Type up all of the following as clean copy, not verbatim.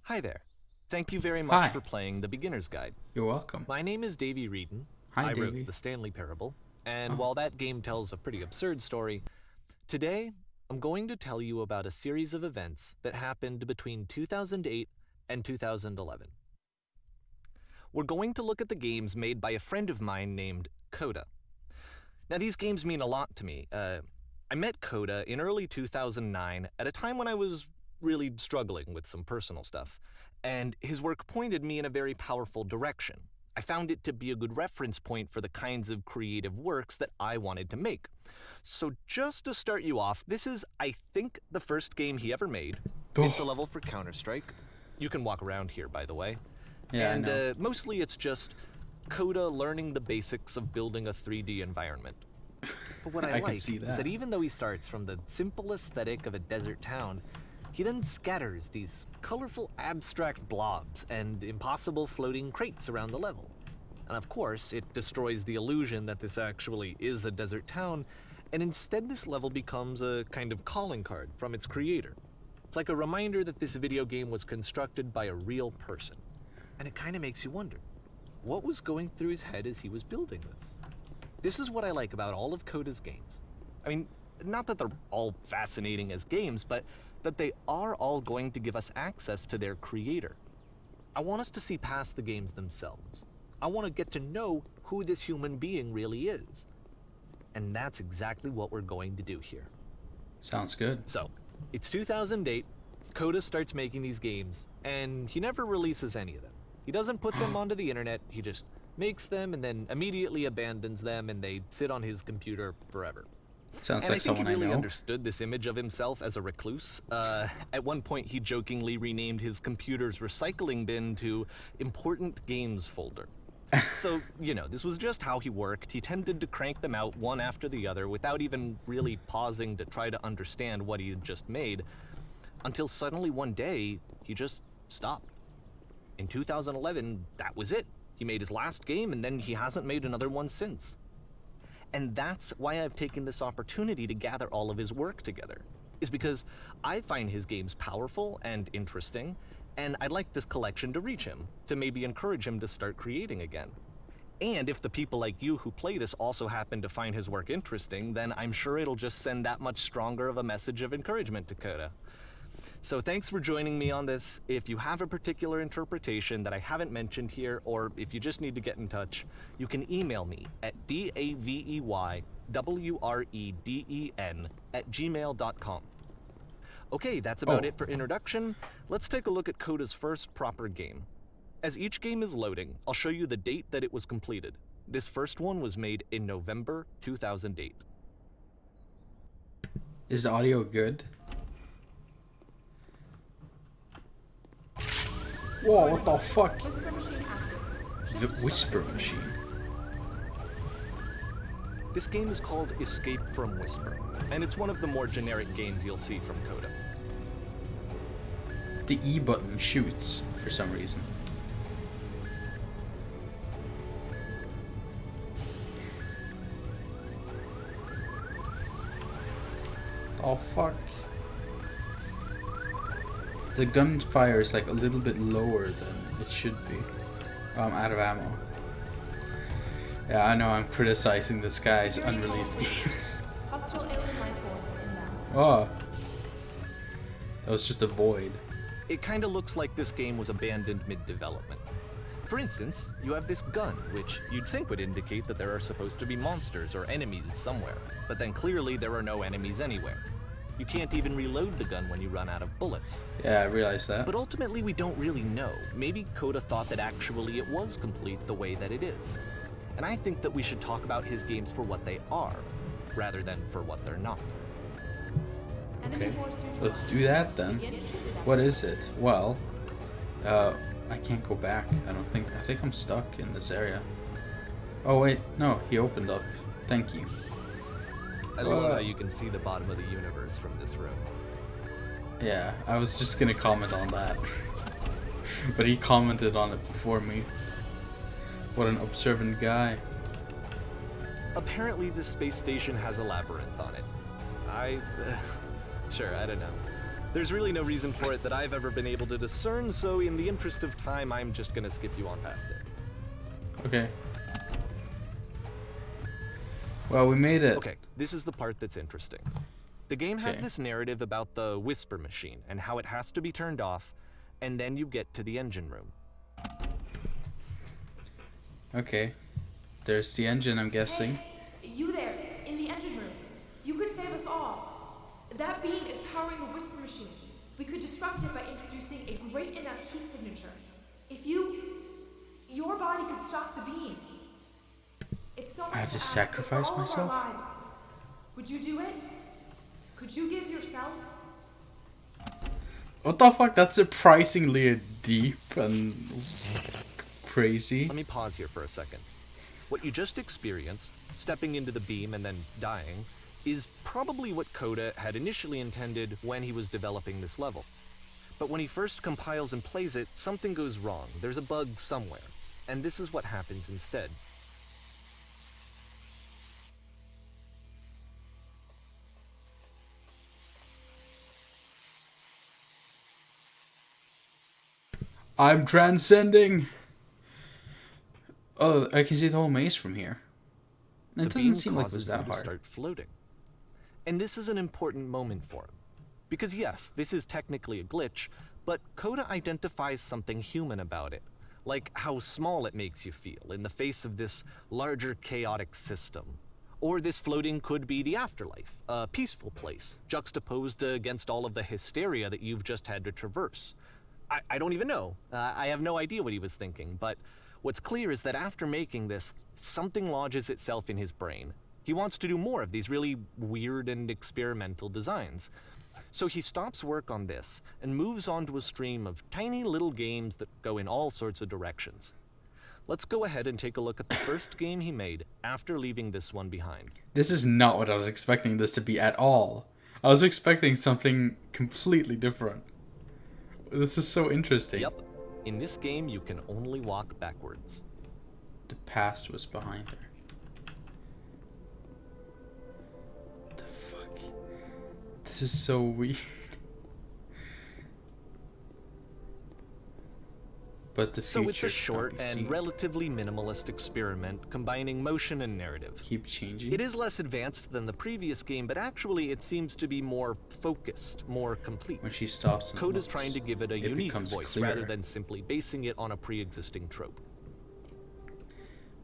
Hi there. Thank you very much Hi, for playing The Beginner's Guide. you're welcome. My name is Davey Reedon. Hi, I wrote Davey. The Stanley Parable, and Oh, while that game tells a pretty absurd story, today I'm going to tell you about a series of events that happened between 2008 and 2011. We're going to look at the games made by a friend of mine named Coda. Now, these games mean a lot to me. I met Coda in early 2009 at a time when I was really struggling with some personal stuff, and his work pointed me in a very powerful direction. I found it to be a good reference point for the kinds of creative works that I wanted to make. So, just to start you off, this is, I think, the first game he ever made. It's a oh, level for Counter-Strike. You can walk around here, by the way. yeah, I And know. mostly it's just Coda learning the basics of building a 3D environment. But what I I can like see is that that. even though he starts from the simple aesthetic of a desert town, he then scatters these colorful abstract blobs and impossible floating crates around the level. And of course, it destroys the illusion that this actually is a desert town, and instead this level becomes a kind of calling card from its creator. It's like a reminder that this video game was constructed by a real person. And it kind of makes you wonder, what was going through his head as he was building this? This is what I like about all of Coda's games. I mean, not that they're all fascinating as games, but that they are all going to give us access to their creator. I want us to see past the games themselves. I want to get to know who this human being really is. And that's exactly what we're going to do here. Sounds good. So, it's 2008, Coda starts making these games, and he never releases any of them. He doesn't put them onto the internet, he just makes them and then immediately abandons them, and they sit on his computer forever. Sounds And I like think he someone I really know. understood this image of himself as a recluse. At one point, he jokingly renamed his computer's recycling bin to Important Games Folder. So, this was just how he worked. He tended to crank them out one after the other without even really pausing to try to understand what he had just made, until suddenly one day, he just stopped. In 2011, that was it. He made his last game, and then he hasn't made another one since. And that's why I've taken this opportunity to gather all of his work together, is because I find his games powerful and interesting, and I'd like this collection to reach him, to maybe encourage him to start creating again. And if the people like you who play this also happen to find his work interesting, then I'm sure it'll just send that much stronger of a message of encouragement to Coda. So thanks for joining me on this. If you have a particular interpretation that I haven't mentioned here, or if you just need to get in touch, you can email me at daveywreden@gmail.com. Okay, that's about Oh, it for introduction. Let's take a look at Coda's first proper game. As each game is loading, I'll show you the date that it was completed. This first one was made in November 2008. is the audio good? Whoa, what the fuck? The Whisper Machine. This game is called Escape from Whisper, and it's one of the more generic games you'll see from Coda. The E button shoots for some reason. Oh fuck. The gunfire is like a little bit lower than it should be. Oh, I'm out of ammo. Yeah, I know I'm criticizing this guy's unreleased games. Hostile alien life form inbound. Oh, that was just a void. It kinda looks like this game was abandoned mid-development. For instance, you have this gun, which you'd think would indicate that there are supposed to be monsters or enemies somewhere, but then clearly there are no enemies anywhere. You can't even reload the gun when you run out of bullets. Yeah, I realized that. But ultimately we don't really know. Maybe Coda thought that actually it was complete the way that it is. And I think that we should talk about his games for what they are, rather than for what they're not. Okay, let's do that then. What is it? Well, I can't go back. I think I'm stuck in this area. Oh wait, no, he opened up. Thank you. I love how you can see the bottom of the universe from this room. Yeah, I was just gonna comment on that. But he commented on it before me. What an observant guy. Apparently this space station has a labyrinth on it. Sure, I don't know. There's really no reason for it that I've ever been able to discern, so in the interest of time, I'm just gonna skip you on past it. Okay. Well, we made it. Okay, this is the part that's interesting. The game has this narrative about the whisper machine and how it has to be turned off, and then you get to the engine room. Okay. There's the engine, I'm guessing. Hey, you there, in the engine room. You could save us all. That beam is powering the whisper machine. We could disrupt it by introducing a great enough heat signature. If your body could stop the beam. It's so much I have to ask, sacrifice but for all of myself? our lives. Would you do it? Could you give yourself? What the fuck? That's surprisingly deep and crazy. Let me pause here for a second. What you just experienced, stepping into the beam and then dying, is probably what Coda had initially intended when he was developing this level. But when he first compiles and plays it, something goes wrong. There's a bug somewhere. And this is what happens instead. I'm transcending. Oh, I can see the whole maze from here. It doesn't seem like it was that hard. Start floating. And this is an important moment for him. Because yes, this is technically a glitch, but Coda identifies something human about it. Like how small it makes you feel in the face of this larger chaotic system. Or this floating could be the afterlife, a peaceful place, juxtaposed against all of the hysteria that you've just had to traverse. I don't even know. I have no idea what he was thinking, but what's clear is that after making this, something lodges itself in his brain. He wants to do more of these really weird and experimental designs. So he stops work on this and moves on to a stream of tiny little games that go in all sorts of directions. Let's go ahead and take a look at the first game he made after leaving this one behind. This is not what I was expecting this to be at all. I was expecting something completely different. This is so interesting. Yep. In this game, you can only walk backwards. The past was behind her. What the fuck? This is so weird. But the future. So it's a short can't be and seen. relatively minimalist experiment combining motion and narrative. Keep changing. It is less advanced than the previous game, but actually it seems to be more focused, more complete. When she stops and Coda's looks, trying to give it a unique becomes voice clearer. rather than simply basing it on a pre-existing trope.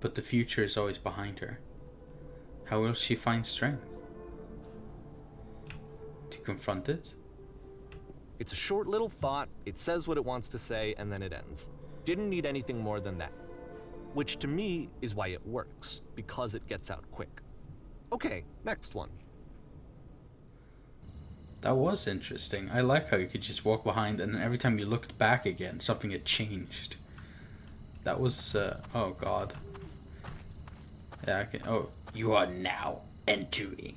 But the future is always behind her. How will she find strength? To confront it? It's a short little thought, it says what it wants to say, and then it ends. Didn't need anything more than that. Which to me is why it works, because it gets out quick. Okay, next one. That was interesting. I like how you could just walk behind and then every time you looked back again, something had changed. That was, oh god. Yeah, I can, oh, you are now entering.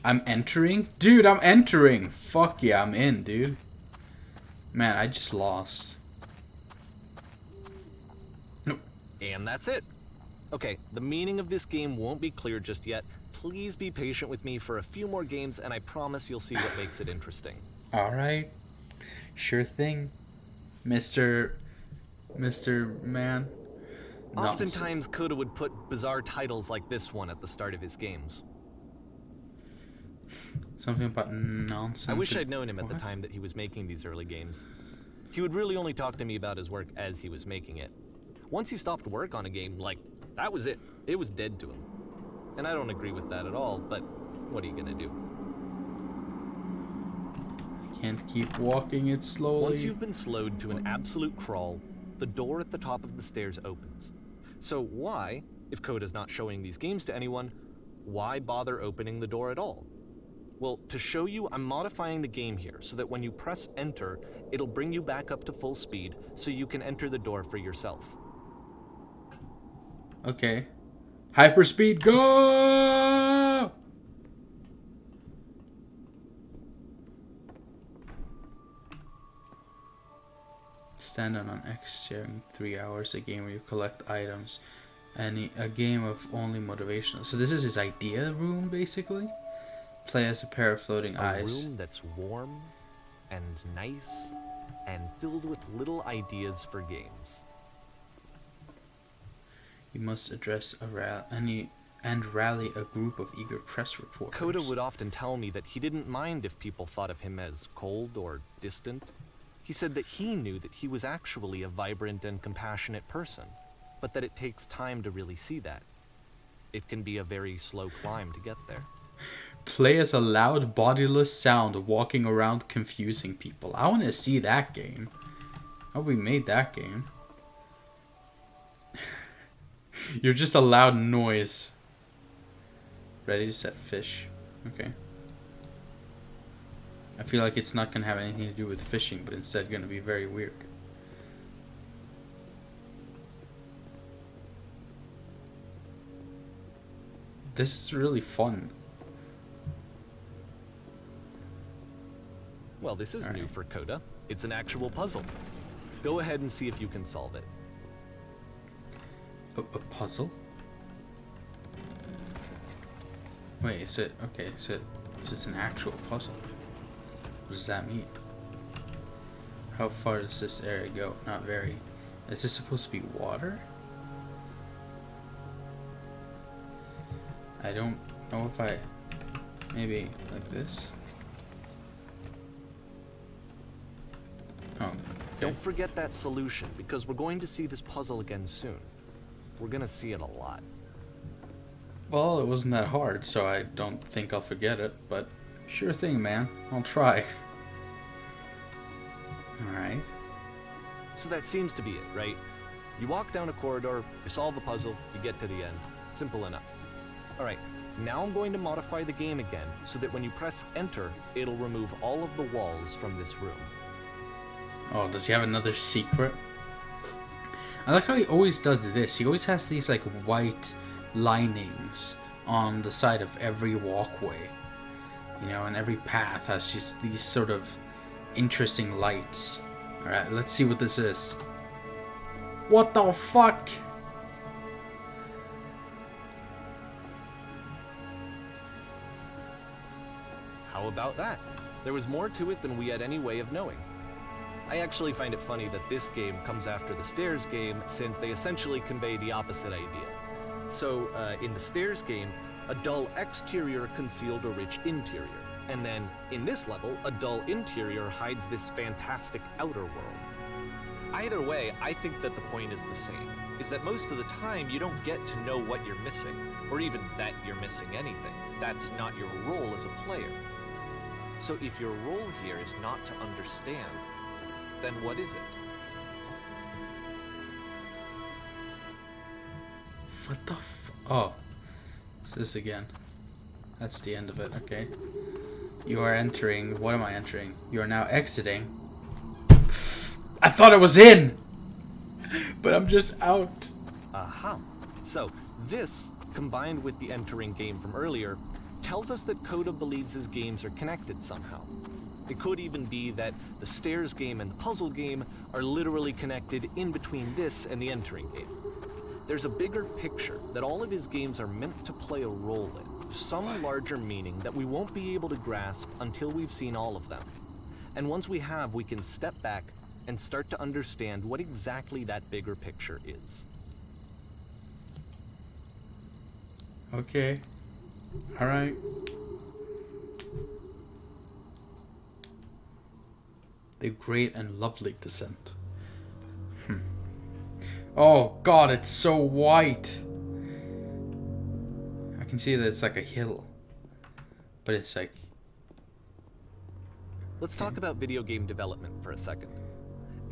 I'm entering? Dude, I'm entering! Fuck yeah, I'm in, dude. Man, I just lost. Nope. And that's it. Okay, the meaning of this game won't be clear just yet. Please be patient with me for a few more games, and I promise you'll see what makes it interesting. Alright. Sure thing. Mr. Man. Oftentimes, Coda would put bizarre titles like this one at the start of his games. Something about nonsense. I wish I'd known him at the What? time that he was making these early games. He would really only talk to me about his work as he was making it. Once he stopped work on a game, like, that was it. It was dead to him. And I don't agree with that at all, but what are you gonna do? I can't keep walking it slowly. Once you've been slowed to an absolute crawl, the door at the top of the stairs opens. So why, if Coda's not showing these games to anyone, why bother opening the door at all? Well, to show you, I'm modifying the game here so that when you press enter, it'll bring you back up to full speed so you can enter the door for yourself. Okay. Hyperspeed, go! Stand on an X sharing 3 hours, a game where you collect items. A game of only motivational. So this is his idea room, basically? Play as a pair of floating A eyes. room that's warm and nice and filled with little ideas for games. You must address and rally a group of eager press reporters. Coda would often tell me that he didn't mind if people thought of him as cold or distant. He said that he knew that he was actually a vibrant and compassionate person, but that it takes time to really see that. It can be a very slow climb to get there. Play as a loud, bodiless sound walking around confusing people. I want to see that game. How we made that game? You're just a loud noise. Ready to set fish. Okay. I feel like it's not going to have anything to do with fishing, but instead going to be very weird. This is really fun. Well, this is new for Coda. It's an actual puzzle. Go ahead and see if you can solve it. A puzzle? Wait, is it... Okay, so it's an actual puzzle. What does that mean? How far does this area go? Not very. Is this supposed to be water? I don't know if I... Maybe like this? Oh, okay. Don't forget that solution, because we're going to see this puzzle again soon. We're gonna see it a lot. Well, it wasn't that hard, so I don't think I'll forget it, but sure thing, man. I'll try. Alright. So that seems to be it, right? You walk down a corridor, you solve the puzzle, you get to the end. Simple enough. Alright, now I'm going to modify the game again, so that when you press enter, it'll remove all of the walls from this room. Oh, does he have another secret? I like how he always does this. He always has these like white linings on the side of every walkway. You know, and every path has just these sort of interesting lights. Alright, let's see what this is. What the fuck? How about that? There was more to it than we had any way of knowing. I actually find it funny that this game comes after the Stairs game, since they essentially convey the opposite idea. So, in the Stairs game, a dull exterior concealed a rich interior. And then, in this level, a dull interior hides this fantastic outer world. Either way, I think that the point is the same, is that most of the time you don't get to know what you're missing, or even that you're missing anything. That's not your role as a player. So if your role here is not to understand, then what is it? What the Oh. It's this again. That's the end of it, okay. You are entering... What am I entering? You are now exiting. I thought it was in! But I'm just out. Aha. So, this, combined with the entering game from earlier, tells us that Coda believes his games are connected somehow. It could even be that the Stairs game and the puzzle game are literally connected in between this and the entering game. There's a bigger picture that all of his games are meant to play a role in, some larger meaning that we won't be able to grasp until we've seen all of them. And once we have, we can step back and start to understand what exactly that bigger picture is. Okay. Alright. The Great and Lovely Descent. Oh god, it's so white. I can see that it's like a hill. But it's like... Let's talk about video game development for a second.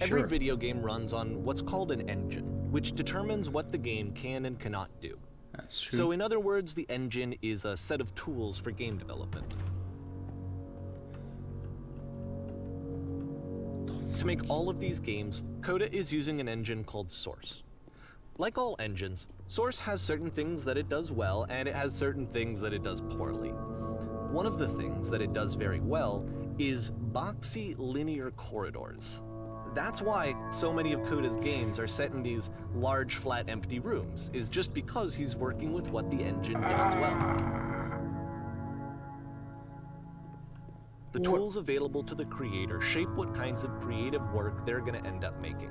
Every Sure. video game runs on what's called an engine, which determines what the game can and cannot do. That's true. So in other words, the engine is a set of tools for game development. To make all of these games, Coda is using an engine called Source. Like all engines, Source has certain things that it does well, and it has certain things that it does poorly. One of the things that it does very well is boxy linear corridors. That's why so many of Coda's games are set in these large, flat, empty rooms, is just because he's working with what the engine does well. The tools available to the creator shape what kinds of creative work they're going to end up making.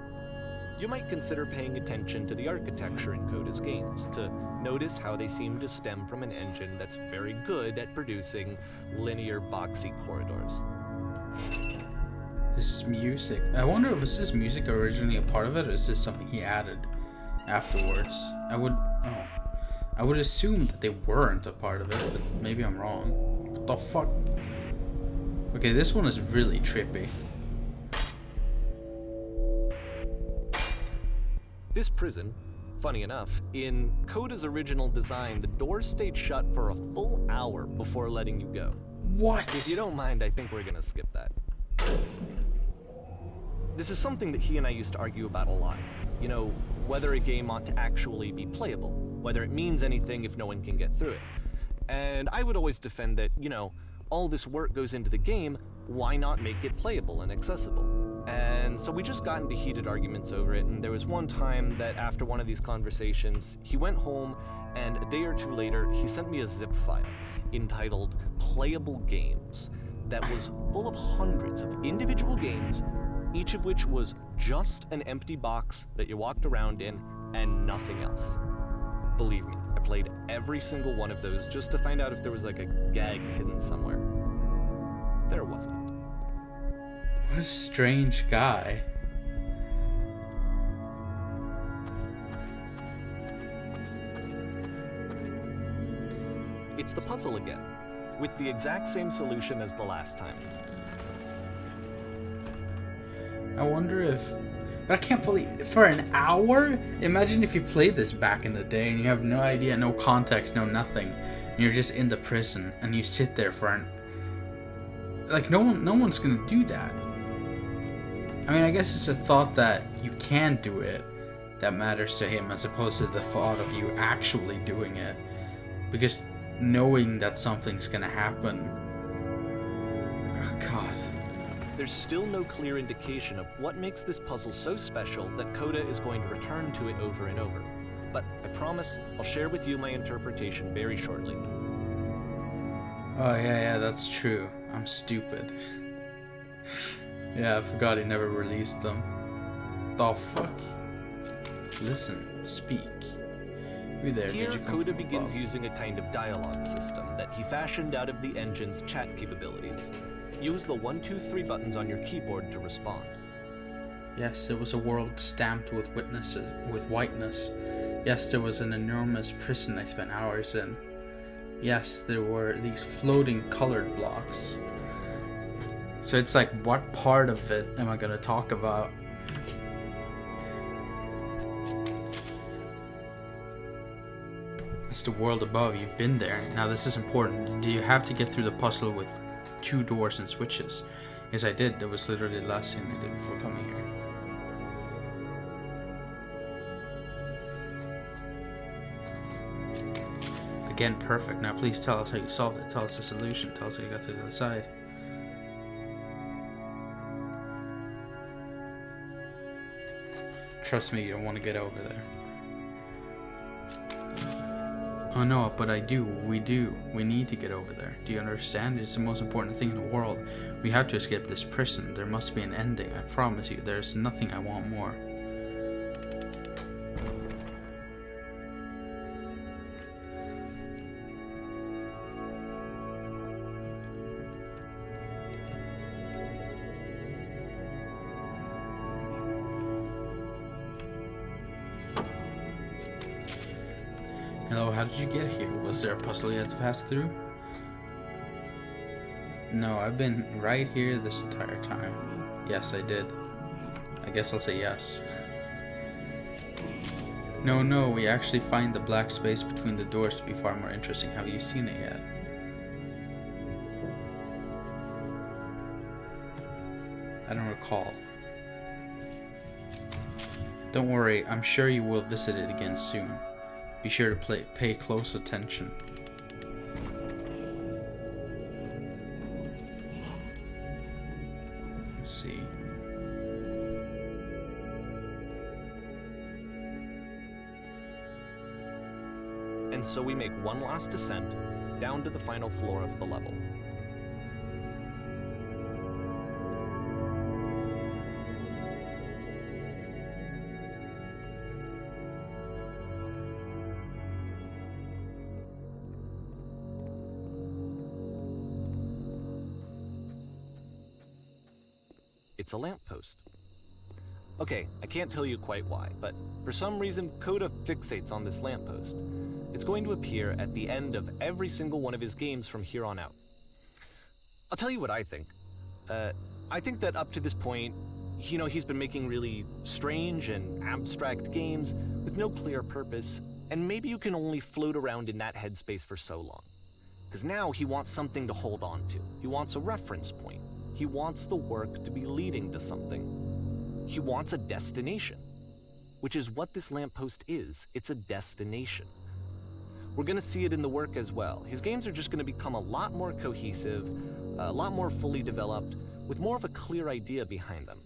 You might consider paying attention to the architecture in Coda's games to notice how they seem to stem from an engine that's very good at producing linear, boxy corridors. This music. I wonder if this music originally a part of it, or is this something he added afterwards? I would assume that they weren't a part of it, but maybe I'm wrong. What the fuck? Okay, this one is really trippy. This prison, funny enough, in Coda's original design, the doors stayed shut for a full hour before letting you go. What? If you don't mind, I think we're gonna skip that. This is something that he and I used to argue about a lot. You know, whether a game ought to actually be playable, whether it means anything if no one can get through it. And I would always defend that, you know, all this work goes into the game, why not make it playable and accessible? And so we just got into heated arguments over it, and there was one time that after one of these conversations, he went home, and a day or two later, he sent me a zip file entitled Playable Games that was full of hundreds of individual games, each of which was just an empty box that you walked around in and nothing else. Believe me, I played every single one of those just to find out if there was like a gag hidden somewhere. There wasn't. What a strange guy. It's the puzzle again, with the exact same solution as the last time. I wonder if... But I can't believe... For an hour? Imagine if you played this back in the day and you have no idea, no context, no nothing. And you're just in the prison and you sit there for an... Like, no one's gonna do that. I mean, I guess it's a thought that you can do it that matters to him, as opposed to the thought of you actually doing it. Because knowing that something's gonna happen... Oh, God. There's still no clear indication of what makes this puzzle so special that Coda is going to return to it over and over. But I promise I'll share with you my interpretation very shortly. Oh, yeah, that's true. I'm stupid. Yeah, I forgot he never released them. The fuck? Listen, speak. You there, Here, did you come Coda from begins above? using a kind of dialogue system that he fashioned out of the engine's chat capabilities. Use the 1, 2, 3 buttons on your keyboard to respond. Yes, it was a world stamped with whiteness. Yes, there was an enormous prison I spent hours in. Yes, there were these floating colored blocks. So it's like, what part of it am I gonna talk about? It's the world above. You've been there. Now this is important. Do you have to get through the puzzle with 2 doors and switches? Yes, I did. That was literally the last thing I did before coming here. Again, perfect. Now please tell us how you solved it. Tell us the solution. Tell us how you got to the other side. Trust me, you don't want to get over there. Oh no, but I do. We do. We need to get over there. Do you understand? It's the most important thing in the world. We have to escape this prison. There must be an ending. I promise you. There's nothing I want more. Hello, how did you get here? Was there a puzzle you had to pass through? No, I've been right here this entire time. Yes, I did. I guess I'll say yes. No, we actually find the black space between the doors to be far more interesting. Have you seen it yet? I don't recall. Don't worry, I'm sure you will visit it again soon. Be sure to pay close attention. Let's see. And so we make one last descent down to the final floor of the level. It's a lamppost. Okay, I can't tell you quite why, but for some reason, Coda fixates on this lamppost. It's going to appear at the end of every single one of his games from here on out. I'll tell you what I think. I think that up to this point, he's been making really strange and abstract games with no clear purpose, and maybe you can only float around in that headspace for so long. Because now he wants something to hold on to. He wants a reference point. He wants the work to be leading to something. He wants a destination, which is what this lamppost is. It's a destination. We're going to see it in the work as well. His games are just going to become a lot more cohesive, a lot more fully developed, with more of a clear idea behind them.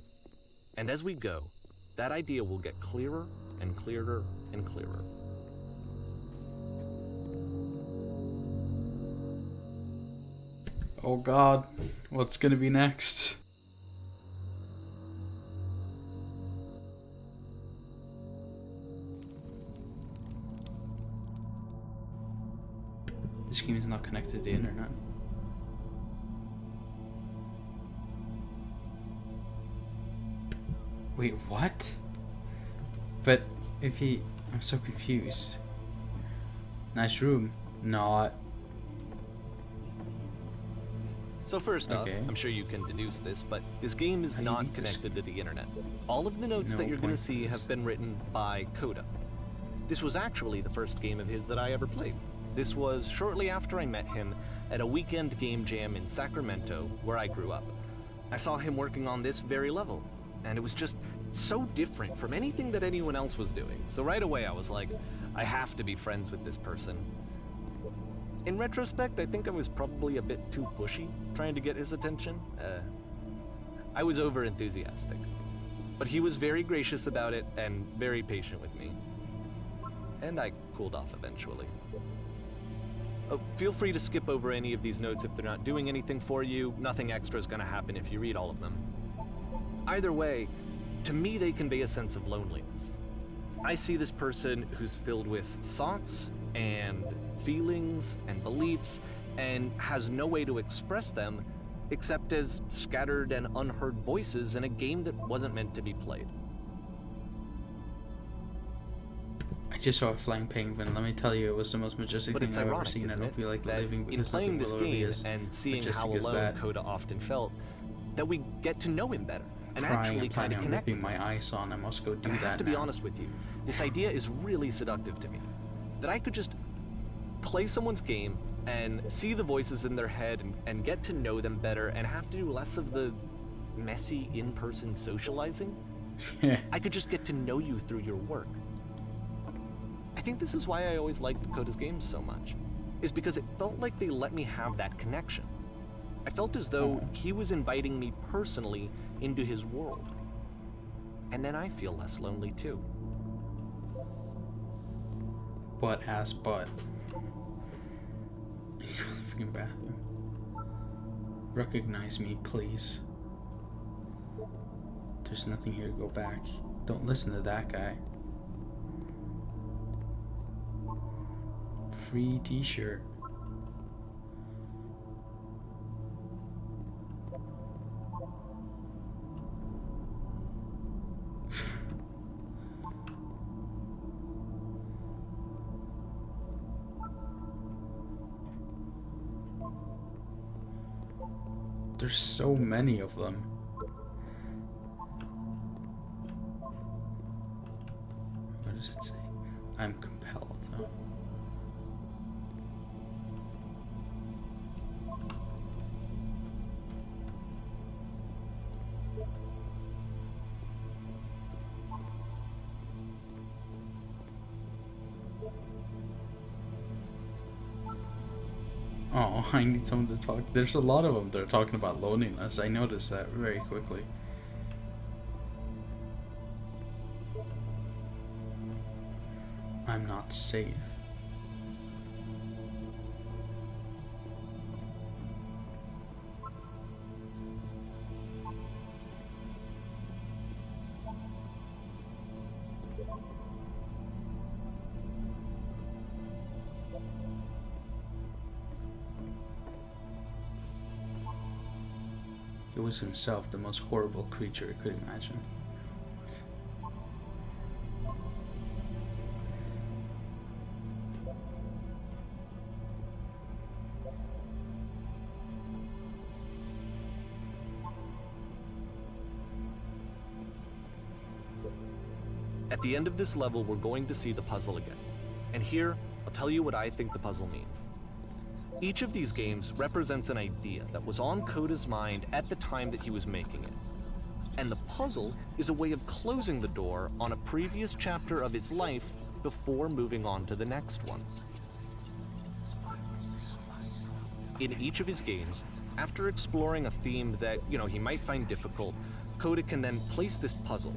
And as we go, that idea will get clearer and clearer and clearer. Oh God, what's gonna be next? This game is not connected to the internet. Wait, what? But if he... I'm so confused. Nice room. Not... So first off, Okay. I'm sure you can deduce this, but this game is How do you not beat this? connected to the internet. All of the notes No that you're going to point see for have this. been written by Coda. This was actually the first game of his that I ever played. This was shortly after I met him at a weekend game jam in Sacramento, where I grew up. I saw him working on this very level, and it was just so different from anything that anyone else was doing. So right away I was like, I have to be friends with this person. In retrospect, I think I was probably a bit too pushy, trying to get his attention. I was over-enthusiastic. But he was very gracious about it and very patient with me. And I cooled off eventually. Oh, feel free to skip over any of these notes if they're not doing anything for you. Nothing extra is going to happen if you read all of them. Either way, to me they convey a sense of loneliness. I see this person who's filled with thoughts and feelings and beliefs and has no way to express them except as scattered and unheard voices in a game that wasn't meant to be played. I just saw a flying penguin. Let me tell you, it was the most majestic But thing it's I've ever ironic, seen. I isn't don't it, feel like that living in because playing nothing this will ever be game as and seeing how majestic as alone that. Coda often felt, that we get to know him better and Crying actually and kind planning of on connect ripping with him. my eyes on. I must go do And I that have to be now. honest with you, this idea is really seductive to me. That I could just play someone's game and see the voices in their head and get to know them better and have to do less of the messy in-person socializing. I could just get to know you through your work. I think this is why I always liked Coda's games so much, is because it felt like they let me have that connection. I felt as though he was inviting me personally into his world. And then I feel less lonely too. Butt ass butt. You go to the freaking bathroom. Recognize me, please. There's nothing here to go back. Don't listen to that guy. Free t-shirt. There's so many of them. What does it say? I'm compelled. Oh. Oh, I need someone to talk. There's a lot of them that are talking about loneliness. I noticed that very quickly. I'm not safe. was himself the most horrible creature he could imagine. At the end of this level, we're going to see the puzzle again. And here, I'll tell you what I think the puzzle means. Each of these games represents an idea that was on Coda's mind at the time that he was making it. And the puzzle is a way of closing the door on a previous chapter of his life before moving on to the next one. In each of his games, after exploring a theme that, he might find difficult, Coda can then place this puzzle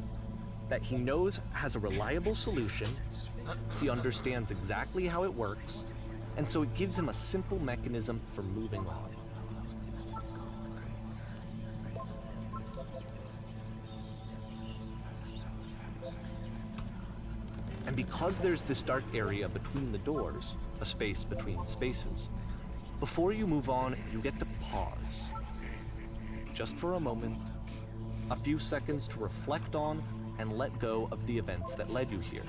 that he knows has a reliable solution, he understands exactly how it works, and so it gives him a simple mechanism for moving on. And because there's this dark area between the doors, a space between spaces, before you move on, you get to pause. Just for a moment, a few seconds to reflect on and let go of the events that led you here.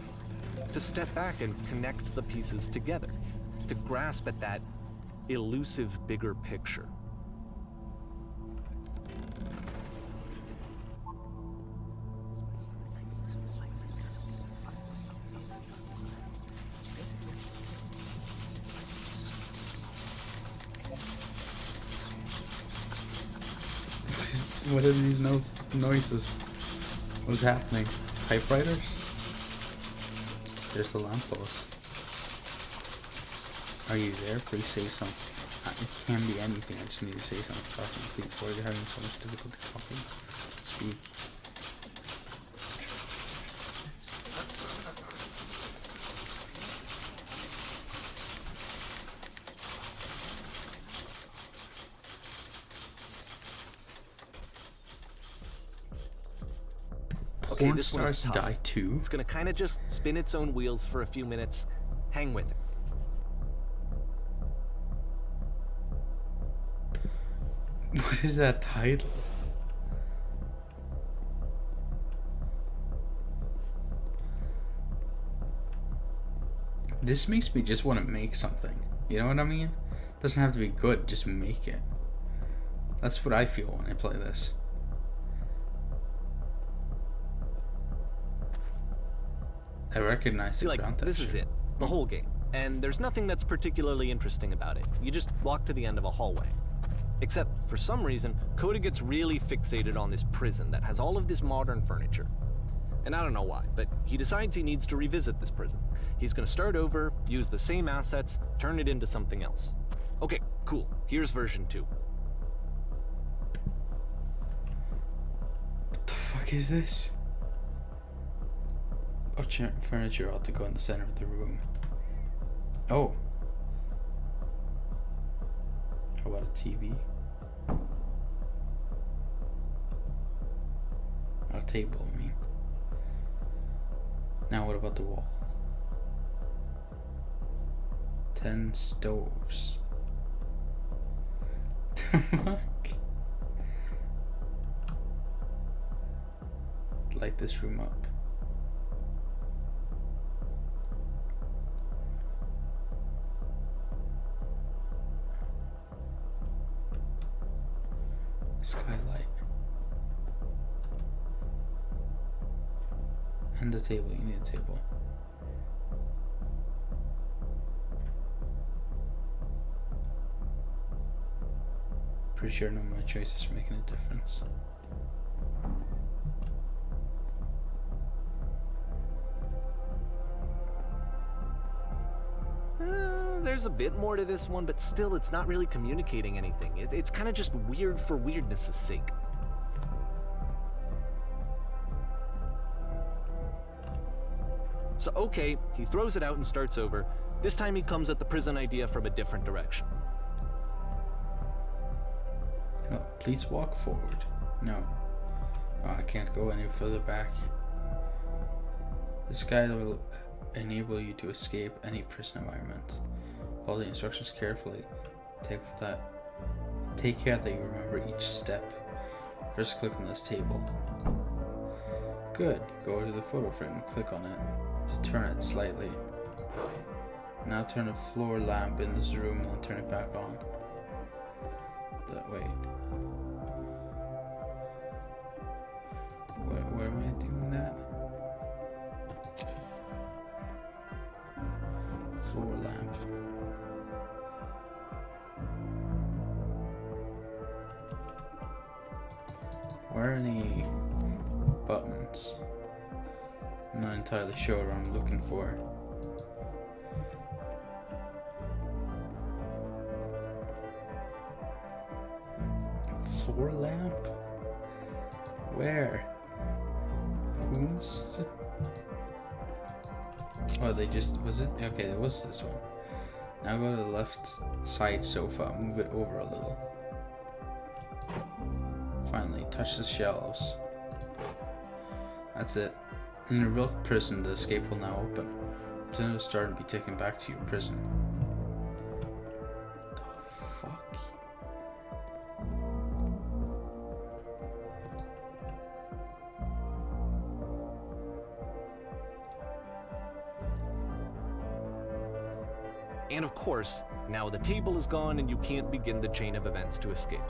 To step back and connect the pieces together. To grasp at that elusive bigger picture. What are these noises? What's happening? Typewriters? There's a lamppost. Are you there? Please say something. It can be anything. I just need to say something. Talking, please. Why are you having so much difficulty talking? Speak. Okay, Porn this one's stars tough. die too. It's gonna kind of just spin its own wheels for a few minutes. Hang with it. What is that title? This makes me just want to make something. You know what I mean? Doesn't have to be good, just make it. That's what I feel when I play this. I recognize See, the like, ground this is texture. it. The whole game. And there's nothing that's particularly interesting about it. You just walk to the end of a hallway. Except, for some reason, Coda gets really fixated on this prison that has all of this modern furniture. And I don't know why, but he decides he needs to revisit this prison. He's gonna start over, use the same assets, turn it into something else. Okay, cool. Here's version 2. What the fuck is this? Oh, furniture ought to go in the center of the room. Oh. How about a TV? A table, I mean. Now what about the wall? 10 stoves. The fuck? Light this room up. Skylight. And the table, you need a table. Pretty sure none of my choices are making a difference. There's a bit more to this one, but still, it's not really communicating anything. It's kind of just weird for weirdness' sake. So, okay, he throws it out and starts over. This time he comes at the prison idea from a different direction. Oh, please walk forward. No. Oh, I can't go any further back. This guide will enable you to escape any prison environment. Follow the instructions carefully. Take care that you remember each step. First click on this table. Good. Go to the photo frame and click on it to turn it slightly. Now turn the floor lamp in this room and turn it back on. Wait. Where am I doing that? Floor lamp. Where are any buttons? I'm not entirely sure what I'm looking for. Floor lamp? Where? Who's? Oh, they just, was it? Okay, it was this one. Now go to the left side sofa, move it over a little. Finally, touch the shelves. That's it. In a real prison, the escape will now open. Pretend to start and be taken back to your prison. The fuck? And of course, now the table is gone and you can't begin the chain of events to escape.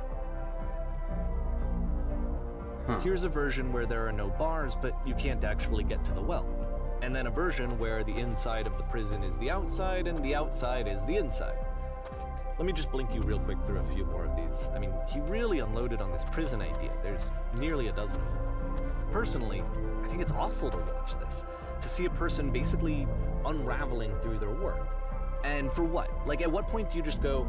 Here's a version where there are no bars, but you can't actually get to the well. And then a version where the inside of the prison is the outside and the outside is the inside. Let me just blink you real quick through a few more of these. I mean, he really unloaded on this prison idea. There's nearly a dozen of them. Personally, I think it's awful to watch this, to see a person basically unraveling through their work. And for what? Like, at what point do you just go,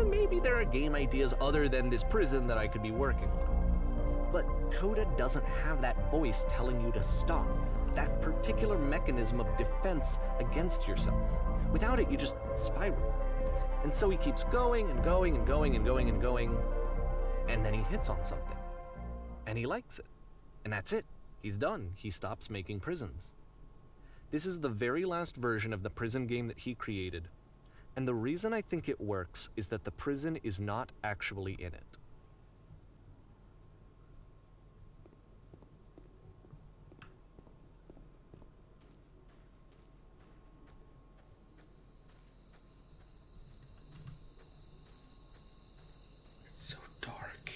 maybe there are game ideas other than this prison that I could be working on? But Coda doesn't have that voice telling you to stop, that particular mechanism of defense against yourself. Without it, you just spiral. And so he keeps going and going and going and going and going, and then he hits on something. And he likes it. And that's it. He's done. He stops making prisons. This is the very last version of the prison game that he created. And the reason I think it works is that the prison is not actually in it. So dark.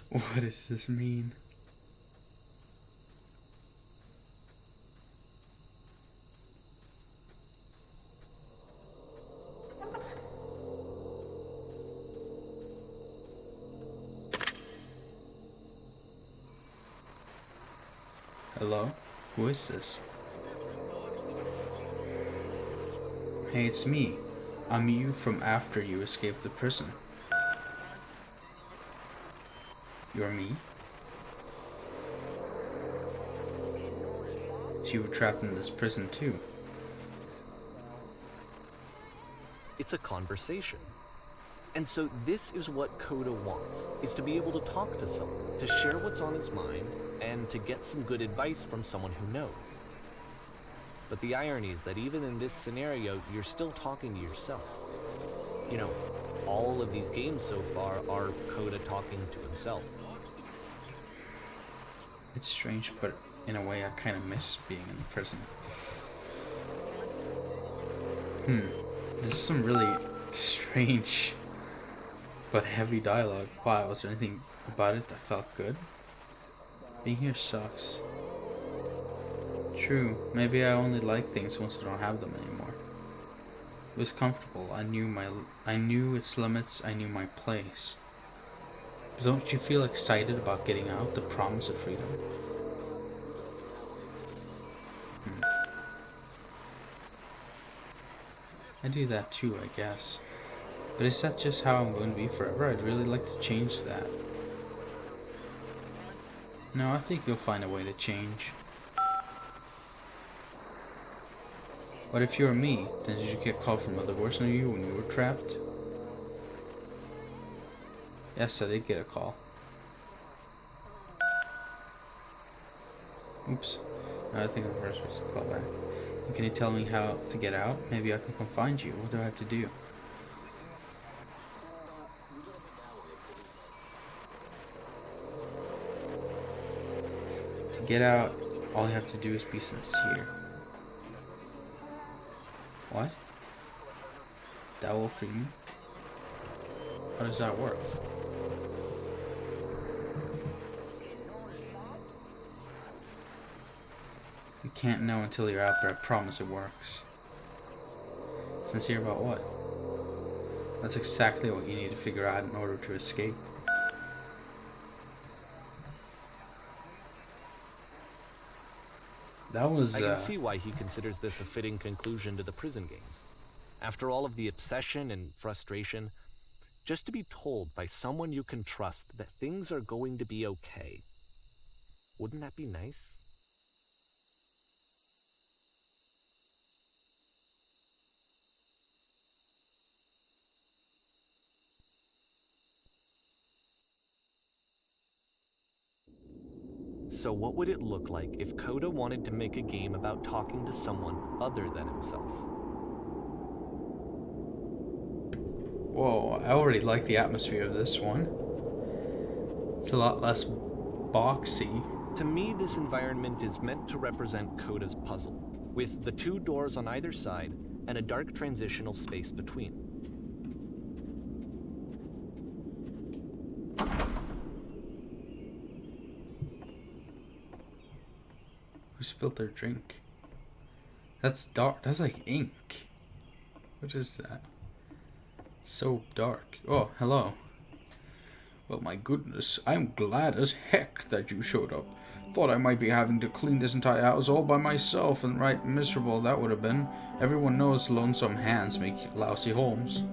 What does this mean? Hello? Who is this? Hey, it's me. I'm you from after you escaped the prison. You're me? So you were trapped in this prison too. It's a conversation. And so this is what Coda wants, is to be able to talk to someone, to share what's on his mind, and to get some good advice from someone who knows. But the irony is that even in this scenario, you're still talking to yourself. You know, all of these games so far are Coda talking to himself. It's strange, but in a way I kind of miss being in prison. This is some really strange but heavy dialogue. Wow, was there anything about it that felt good? Being here sucks. True, maybe I only like things once I don't have them anymore. It was comfortable. I knew its limits. I knew my place. But don't you feel excited about getting out? The promise of freedom. I do that too, I guess. But is that just how I'm going to be forever? I'd really like to change that. No, I think you'll find a way to change. What if you're me? Then did you get called from other version of you when you were trapped? Yes, I did get a call. Oops. No, I think I'm first supposed to call back. Can you tell me how to get out? Maybe I can come find you. What do I have to do? get out, all you have to do is be sincere. What? That will free me? How does that work? You can't know until you're out there. I promise it works. Sincere about what? That's exactly what you need to figure out in order to escape. That was, I can see why he considers this a fitting conclusion to the prison games. After all of the obsession and frustration, just to be told by someone you can trust that things are going to be okay. Wouldn't that be nice? So what would it look like if Coda wanted to make a game about talking to someone other than himself? Whoa, I already like the atmosphere of this one. It's a lot less boxy. To me, this environment is meant to represent Coda's puzzle, with the two doors on either side and a dark transitional space between. Who spilled their drink? That's dark. That's like ink. What is that? It's so dark. Oh, hello. Well, my goodness, I'm glad as heck that you showed up. Thought I might be having to clean this entire house all by myself, and right miserable that would have been. Everyone knows lonesome hands make lousy homes.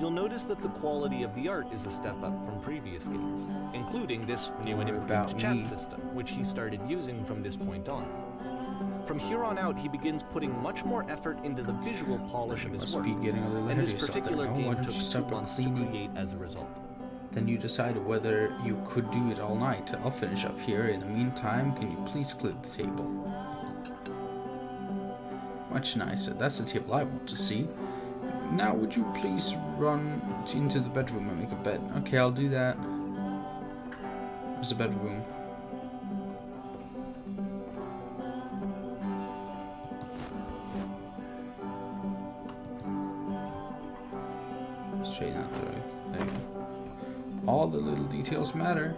You'll notice that the quality of the art is a step up from previous games, including this new and improved chat system, which he started using from this point on. From here on out, he begins putting much more effort into the visual polish of his work, and this particular game took 2 months to create as a result. Then you decided whether you could do it all night. I'll finish up here. In the meantime, can you please clear the table? Much nicer. That's the table I want to see. Now, would you please run into the bedroom and make a bed? Okay, I'll do that. Where's the bedroom? Straight out there. There you go. All the little details matter.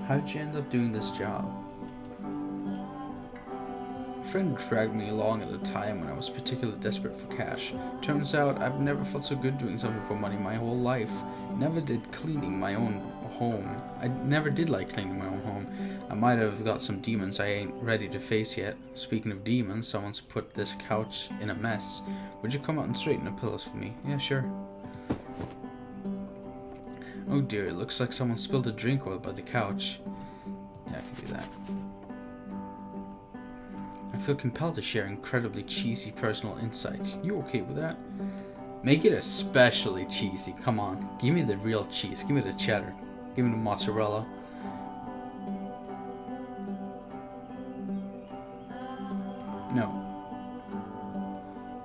How did you end up doing this job? A friend dragged me along at a time when I was particularly desperate for cash. Turns out I've never felt so good doing something for money my whole life. Never did cleaning my own home. I never did like cleaning my own home. I might have got some demons I ain't ready to face yet. Speaking of demons, someone's put this couch in a mess. Would you come out and straighten the pillows for me? Yeah, sure. Oh dear, it looks like someone spilled a drink oil by the couch. Yeah, I can do that. I feel compelled to share incredibly cheesy personal insights. You okay with that? Make it especially cheesy. Come on. Give me the real cheese. Give me the cheddar. Give me the mozzarella. No.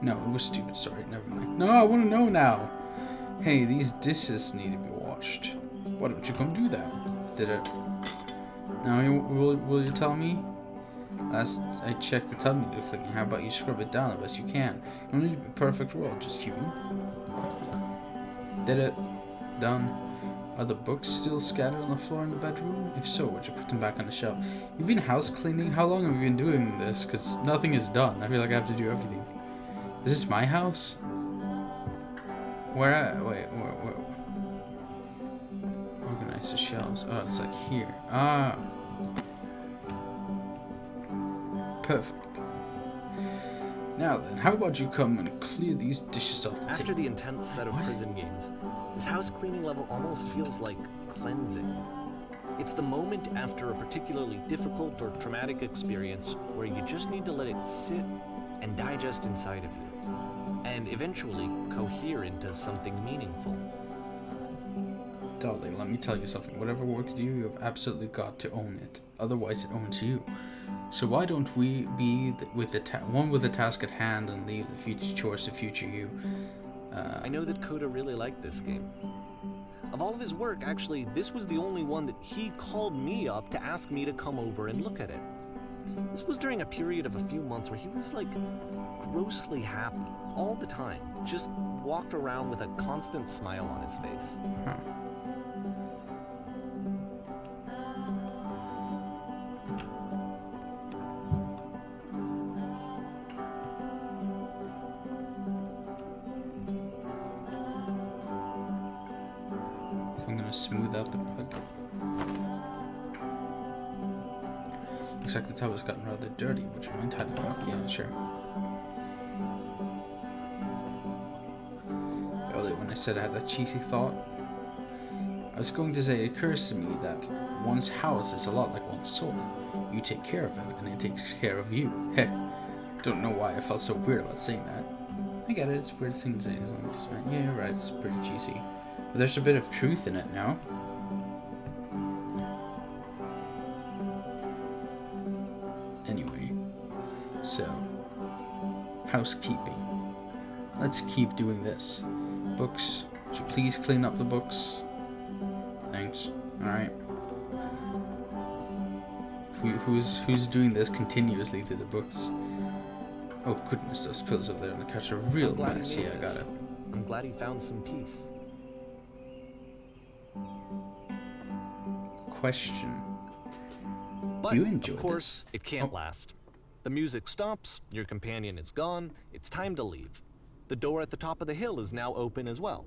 No, it was stupid. Sorry, never mind. No, I want to know now. Hey, these dishes need to be washed. Why don't you come do that? Did it? Now, will you tell me? Last I checked, the tub needed cleaning. How about you scrub it down the best you can? No need to be perfect, we're all just human. Did it? Done. Are the books still scattered on the floor in the bedroom? If so, would you put them back on the shelf? You've been house cleaning? How long have you been doing this? Because nothing is done. I feel like I have to do everything. Is this my house? Where? Wait. Organize the shelves. Oh, it's like here. Ah. Perfect. Now then, how about you come and clear these dishes off the table? After the intense set of prison games, this house cleaning level almost feels like cleansing. It's the moment after a particularly difficult or traumatic experience where you just need to let it sit and digest inside of you, and eventually cohere into something meaningful. Darling, let me tell you something. Whatever work you do, you have absolutely got to own it. Otherwise, it owns you. So why don't we be with the task at hand and leave the future chores to future you? I know that Coda really liked this game. Of all of his work, actually, this was the only one that he called me up to ask me to come over and look at it. This was during a period of a few months where he was like grossly happy all the time. Just walked around with a constant smile on his face. Huh. So I'm gonna smooth out the rug. Looks like the tub has gotten rather dirty. Would you mind tidying up? Yeah, sure. Earlier when I said I had that cheesy thought, I was going to say it occurs to me that one's house is a lot like one's soul. You take care of it, and it takes care of you. Heck, don't know why I felt so weird about saying that. I get it, it's a weird thing to say. I'm just like, yeah, right, it's pretty cheesy. But there's a bit of truth in it now. Anyway, so, housekeeping. Let's keep doing this. Books, would you please clean up the books? Thanks. Alright. Who's doing this continuously to the books? Oh goodness, those pills over there on the couch are a real mess. Yeah, I got it. I'm glad he found some peace. Question. But, Do you enjoy of course, this? it can't last. The music stops, your companion is gone, it's time to leave. The door at the top of the hill is now open as well.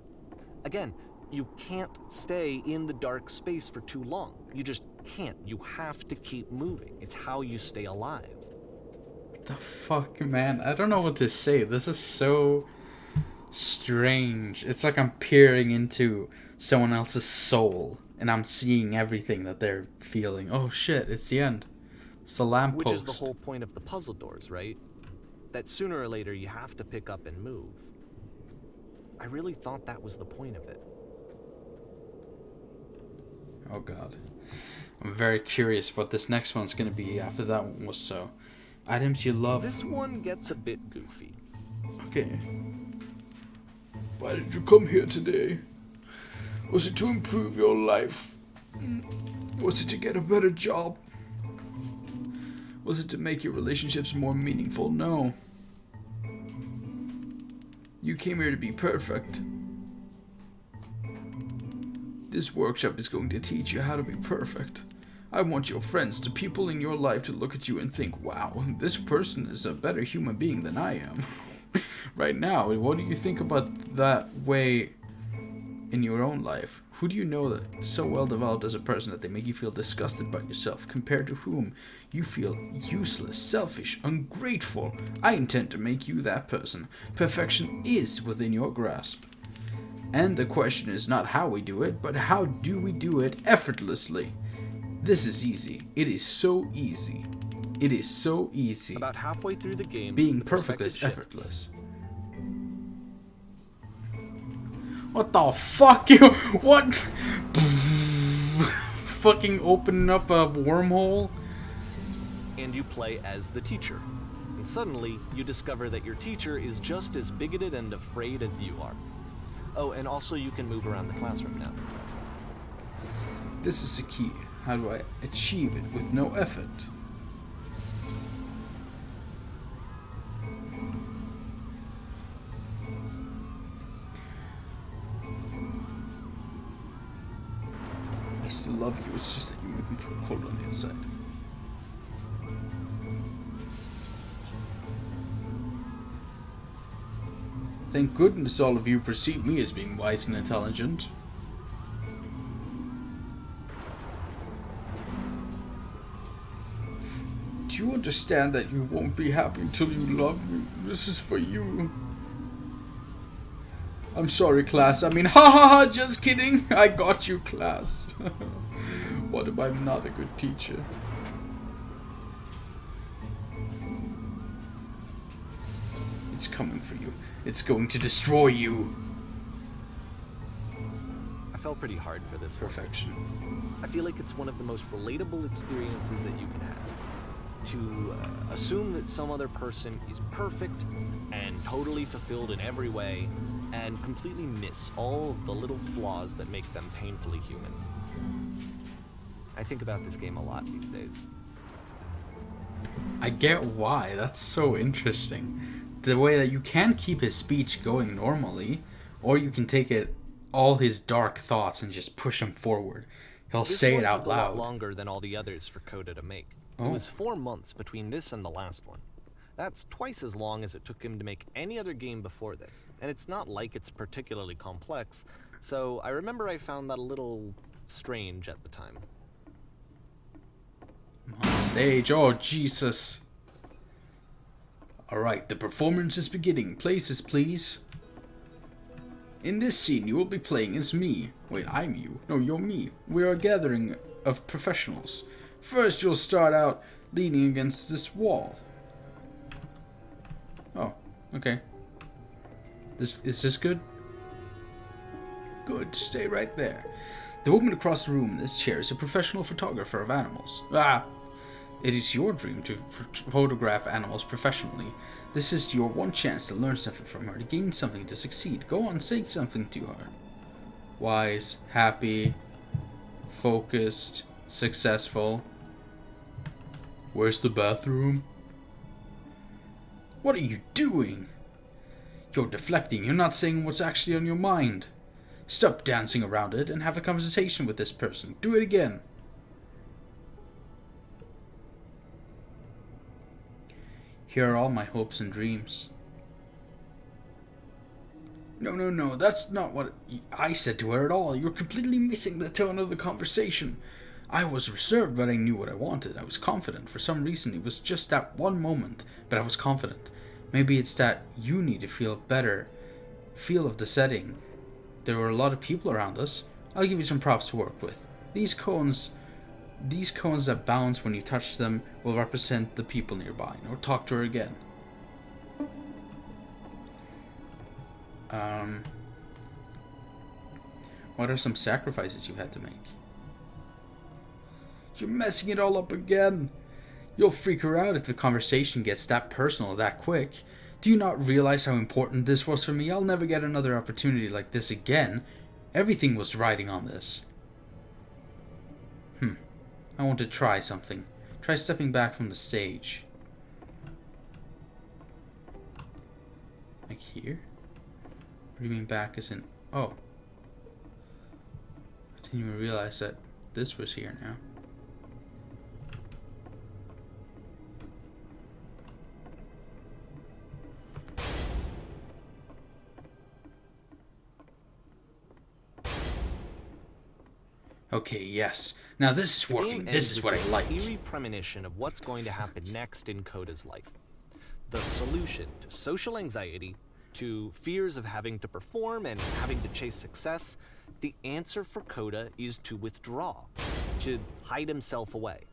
Again, you can't stay in the dark space for too long. You just can't. You have to keep moving. It's how you stay alive. What the fuck, man? I don't know what to say. This is so strange. It's like I'm peering into someone else's soul, and I'm seeing everything that they're feeling. Oh shit, it's the end. It's the lamppost. Which is the whole point of the puzzle doors, right? That sooner or later you have to pick up and move. I really thought that was the point of it. Oh god. I'm very curious what this next one's gonna be after that one was so. Items you love. This one gets a bit goofy. Okay. Why did you come here today? Was it to improve your life? Was it to get a better job? Was it to make your relationships more meaningful? No. You came here to be perfect. This workshop is going to teach you how to be perfect. I want your friends, the people in your life, to look at you and think, wow, this person is a better human being than I am. Right now, what do you think about that way in your own life? Who do you know that so well developed as a person that they make you feel disgusted by yourself, compared to whom you feel useless, selfish, ungrateful? I intend to make you that person. Perfection is within your grasp. And the question is not how we do it, but how do we do it effortlessly? This is easy. It is so easy. It is so easy. About halfway through the game, Being the perfect is perspective effortless. shifts. What the fuck, you? What? Fucking opening up a wormhole? And you play as the teacher. And suddenly, you discover that your teacher is just as bigoted and afraid as you are. Oh, and also you can move around the classroom now. This is the key. How do I achieve it with no effort? I still love you, it's just that you make me feel cold on the inside. Thank goodness all of you perceive me as being wise and intelligent. Do you understand that you won't be happy until you love me? This is for you. I'm sorry, class. I mean, ha ha ha, just kidding. I got you, class. What if I'm not a good teacher? It's coming for you. It's going to destroy you. I felt pretty hard for this one. Perfection. I feel like it's one of the most relatable experiences that you can have. to assume that some other person is perfect and totally fulfilled in every way, and completely miss all of the little flaws that make them painfully human. I think about this game a lot these days. I get why. That's so interesting. The way that you can keep his speech going normally, or you can take it all his dark thoughts and just push them forward. He'll say it out This one took a lot loud. longer than all the others for Coda to make. Oh. It was 4 months between this and the last one. That's twice as long as it took him to make any other game before this, and it's not like it's particularly complex, so I remember I found that a little strange at the time. On stage. Oh, Jesus. Alright, the performance is beginning. Places, please. In this scene, you will be playing as me. Wait, I'm you. No, you're me. We are a gathering of professionals. First, you'll start out leaning against this wall. Oh, okay. Is this good? Good. Stay right there. The woman across the room in this chair is a professional photographer of animals. Ah! It is your dream to photograph animals professionally. This is your one chance to learn something from her, to gain something, to succeed. Go on, say something to her. Wise, happy, focused, successful. Where's the bathroom? What are you doing? You're deflecting. You're not saying what's actually on your mind. Stop dancing around it and have a conversation with this person. Do it again. Here are all my hopes and dreams. No, that's not what I said to her at all. You're completely missing the tone of the conversation. I was reserved, but I knew what I wanted. I was confident. For some reason, it was just that one moment, but I was confident. Maybe it's that you need to feel better. Feel of the setting. There were a lot of people around us. I'll give you some props to work with. These cones that bounce when you touch them will represent the people nearby. Or talk to her again. What are some sacrifices you had to make? You're messing it all up again. You'll freak her out if the conversation gets that personal that quick. Do you not realize how important this was for me? I'll never get another opportunity like this again. Everything was riding on this. I want to try something. Try stepping back from the stage. Like here? What do you mean back as in... Oh. I didn't even realize that this was here now. Okay, yes. Now this is working. This is what I like. Eerie premonition of what's going to happen next in Coda's life. The solution to social anxiety, to fears of having to perform and having to chase success, the answer for Coda is to withdraw, to hide himself away.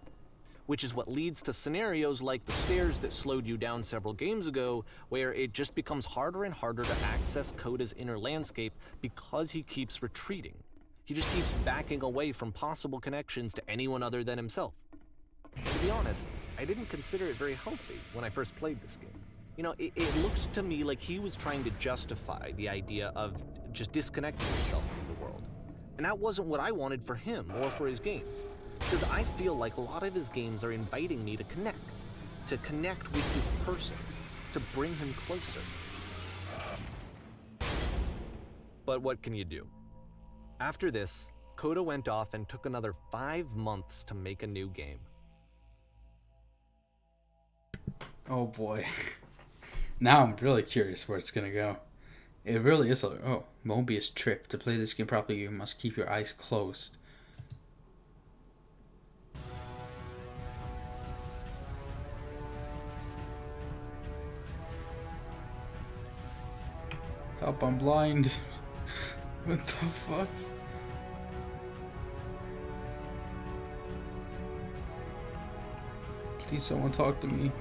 Which is what leads to scenarios like the stairs that slowed you down several games ago, where it just becomes harder and harder to access Coda's inner landscape because he keeps retreating. He just keeps backing away from possible connections to anyone other than himself. To be honest, I didn't consider it very healthy when I first played this game. You know, it looked to me like he was trying to justify the idea of just disconnecting himself from the world. And that wasn't what I wanted for him or for his games. Because I feel like a lot of his games are inviting me to connect with his person, to bring him closer. But what can you do? After this, Coda went off and took another 5 months to make a new game. Oh boy. Now I'm really curious where it's gonna go. It really is a... Oh, Mobius trip. To play this game properly, you must keep your eyes closed. Help, I'm blind. What the fuck? Please someone talk to me.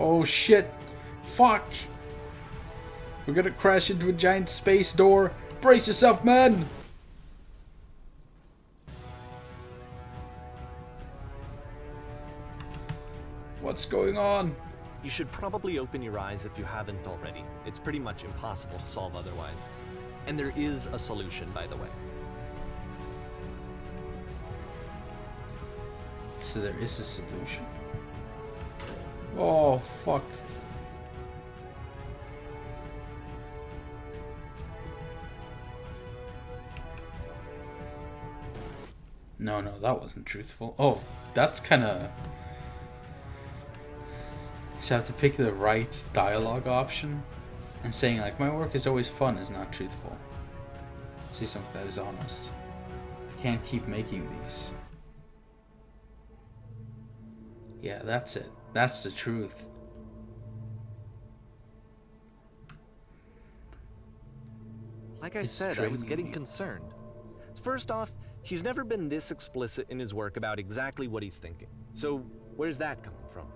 Oh shit! Fuck! We're gonna crash into a giant space door. Brace yourself, man! What's going on? You should probably open your eyes if you haven't already. It's pretty much impossible to solve otherwise. And there is a solution, by the way. So there is a solution. Oh, fuck. No, that wasn't truthful. Oh, that's kind of... So I have to pick the right dialogue option. And saying, like, my work is always fun is not truthful. See something that is honest. I can't keep making these. Yeah, that's it. That's the truth. Like I said, I was getting concerned. First off, he's never been this explicit in his work about exactly what he's thinking. So where's that coming from?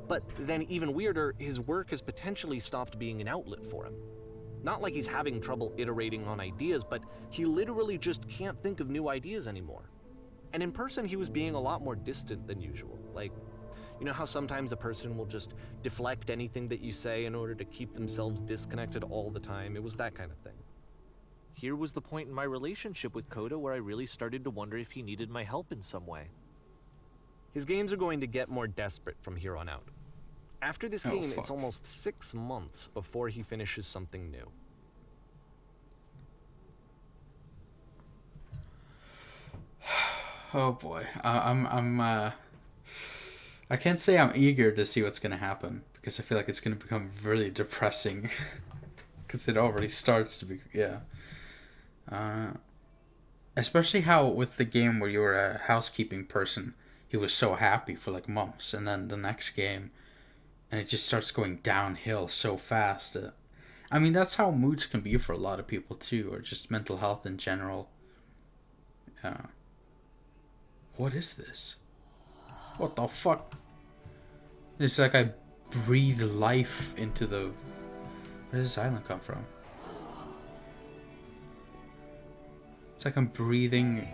But then even weirder, his work has potentially stopped being an outlet for him. Not like he's having trouble iterating on ideas, but he literally just can't think of new ideas anymore. And in person, he was being a lot more distant than usual. Like, you know how sometimes a person will just deflect anything that you say in order to keep themselves disconnected all the time? It was that kind of thing. Here was the point in my relationship with Coda where I really started to wonder if he needed my help in some way. His games are going to get more desperate from here on out. After this game, it's almost 6 months before he finishes something new. Oh boy, I can't say I'm eager to see what's gonna happen because I feel like it's gonna become really depressing. Because it already starts to be, yeah. Especially how with the game where you were a housekeeping person, he was so happy for like months, and then the next game, and it just starts going downhill so fast. I mean, that's how moods can be for a lot of people too, or just mental health in general. What is this? What the fuck? It's like I breathe life into the... Where does this island come from? It's like I'm breathing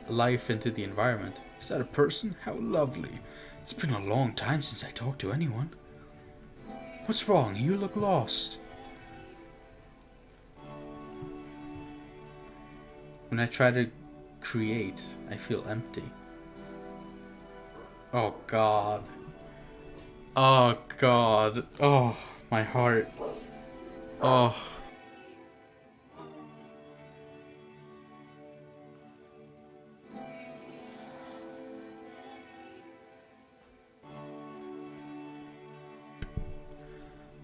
life into the environment. Is that a person? How lovely. It's been a long time since I talked to anyone. What's wrong? You look lost. When I try to create, I feel empty. Oh God. Oh God. Oh, my heart. Oh.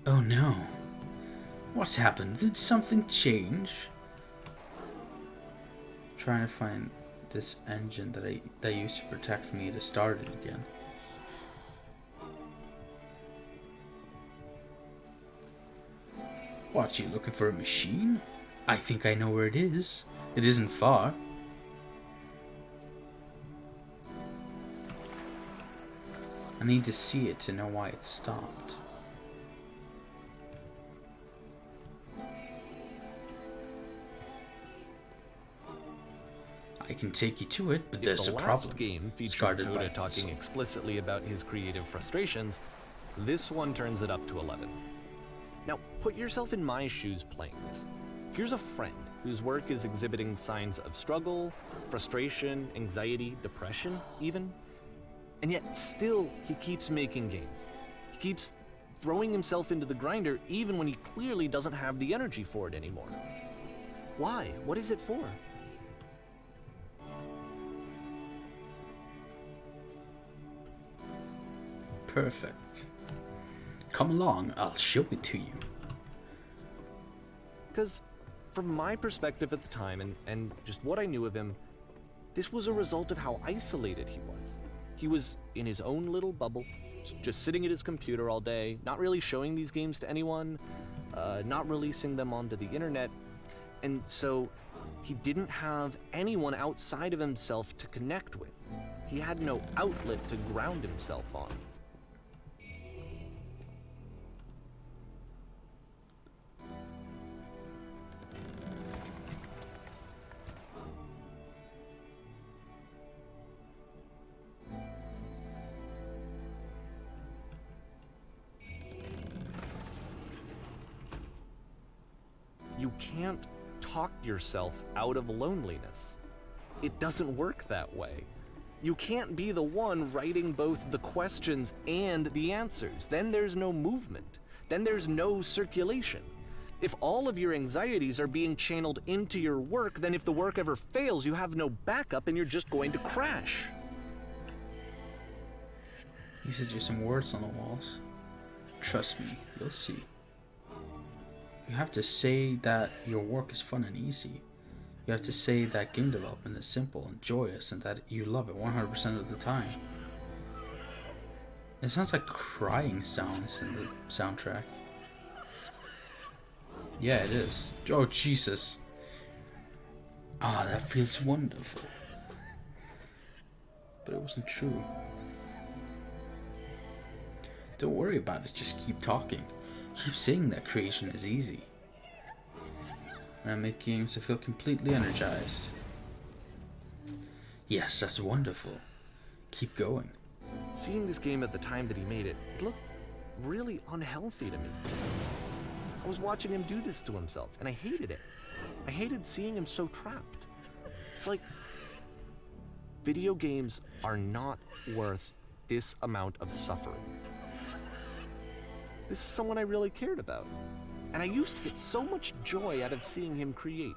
Oh no. What's happened? Did something change? Trying to find this engine that used to protect me to start it again. What, you looking for a machine? I think I know where it is. It isn't far. I need to see it to know why it stopped. I can take you to it, but there's a problem. If the last game featured Coda talking explicitly about his creative frustrations, this one turns it up to 11. Now, put yourself in my shoes playing this. Here's a friend whose work is exhibiting signs of struggle, frustration, anxiety, depression, even. And yet, still, he keeps making games. He keeps throwing himself into the grinder even when he clearly doesn't have the energy for it anymore. Why? What is it for? Perfect. Come along, I'll show it to you. Because from my perspective at the time, and just what I knew of him, this was a result of how isolated he was. He was in his own little bubble, just sitting at his computer all day, not really showing these games to anyone, not releasing them onto the internet, and so he didn't have anyone outside of himself to connect with. He had no outlet to ground himself on. can't talk yourself out of loneliness. It doesn't work that way. You can't be the one writing both the questions and the answers. Then there's no movement. Then there's no circulation. If all of your anxieties are being channeled into your work, then if the work ever fails, you have no backup and you're just going to crash. He said some words on the walls. Trust me, you'll see. You have to say that your work is fun and easy. You have to say that game development is simple and joyous and that you love it 100% of the time. It sounds like crying sounds in the soundtrack. Yeah, it is. Oh, Jesus. Ah, that feels wonderful. But it wasn't true. Don't worry about it, just keep talking. Keep saying that creation is easy. And I make games that feel completely energized. Yes, that's wonderful. Keep going. Seeing this game at the time that he made it, it looked really unhealthy to me. I was watching him do this to himself, and I hated it. I hated seeing him so trapped. It's like, video games are not worth this amount of suffering. This is someone I really cared about. And I used to get so much joy out of seeing him create.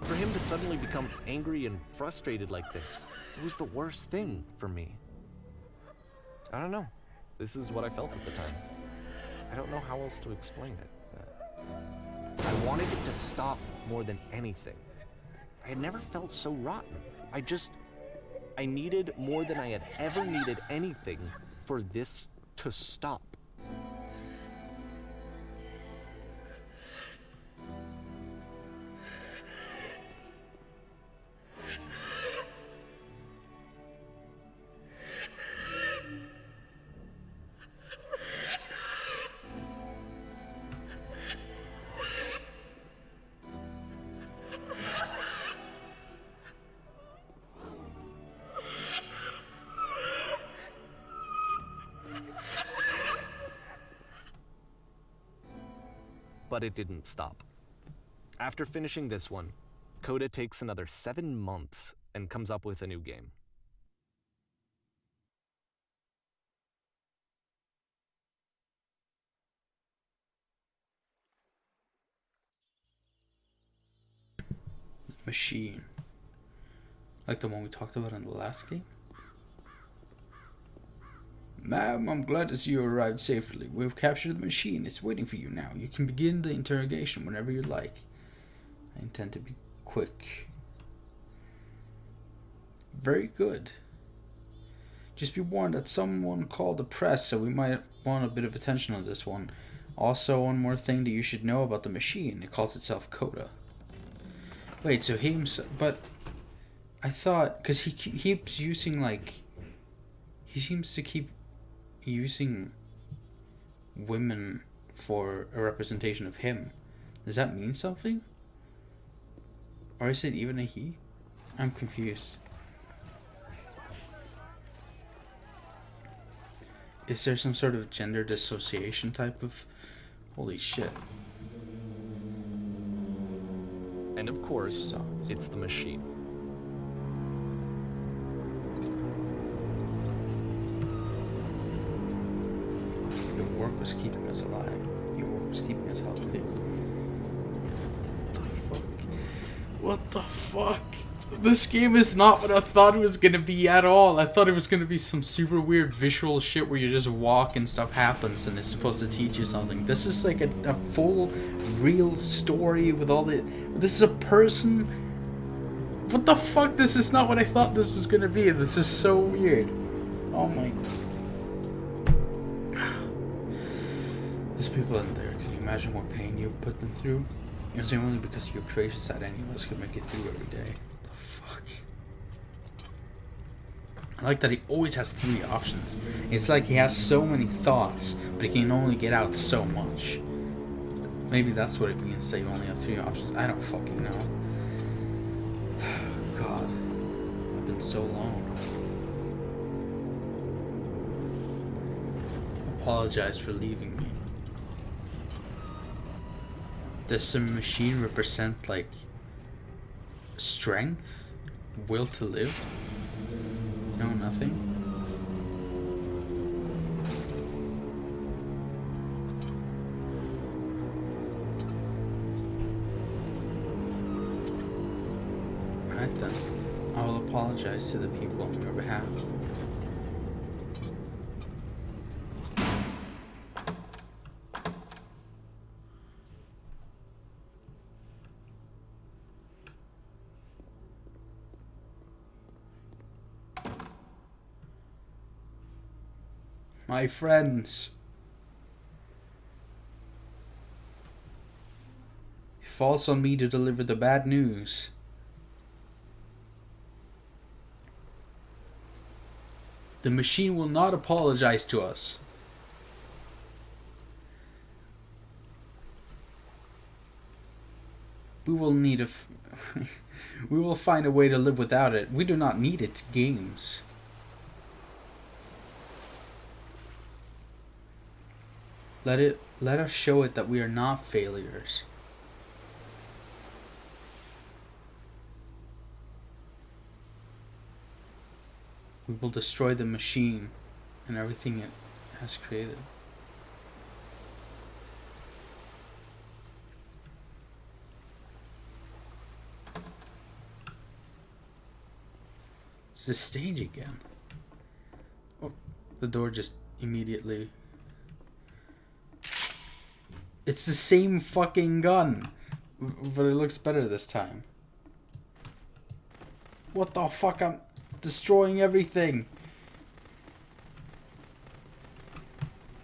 For him to suddenly become angry and frustrated like this, it was the worst thing for me. I don't know. This is what I felt at the time. I don't know how else to explain it. I wanted it to stop more than anything. I had never felt so rotten. I needed more than I had ever needed anything for this to stop. But it didn't stop. After finishing this one, Coda takes another 7 months and comes up with a new game. Machine. Like the one we talked about in the last game? Ma'am, I'm glad to see you arrived safely. We've captured the machine. It's waiting for you now. You can begin the interrogation whenever you like. I intend to be quick. Very good. Just be warned that someone called the press, so we might want a bit of attention on this one. Also, one more thing that you should know about the machine. It calls itself Coda. Wait, so but I thought, because he keeps using, like, he seems to keep using women for a representation of him. Does that mean something? Or is it even a he? I'm confused. Is there some sort of gender dissociation type of... Holy shit. And of course, it's the machine. Your work was keeping us alive. Your work was keeping us healthy. What the fuck? What the fuck? This game is not what I thought it was gonna be at all. I thought it was gonna be some super weird visual shit where you just walk and stuff happens and it's supposed to teach you something. This is like a full, real story with all the... This is a person... What the fuck? This is not what I thought this was gonna be. This is so weird. Oh my... There's people in there. Can you imagine what pain you've put them through? It's only because your creations that any of us could make it through every day. The fuck? I like that he always has 3 options. It's like he has so many thoughts, but he can only get out so much. Maybe that's what it means that you only have 3 options. I don't fucking know. God. I've been so long. Apologize for leaving me. Does the machine represent like strength? Will to live? No, nothing? Alright then. I will apologize to the people on your behalf. My friends. It falls on me to deliver the bad news. The machine will not apologize to us. We will need a... we will find a way to live without it. We do not need its games. Let us show it that we are not failures. We will destroy the machine and everything it has created. It's the stage again. Oh, the door just immediately... It's the same fucking gun, but it looks better this time. What the fuck? I'm destroying everything.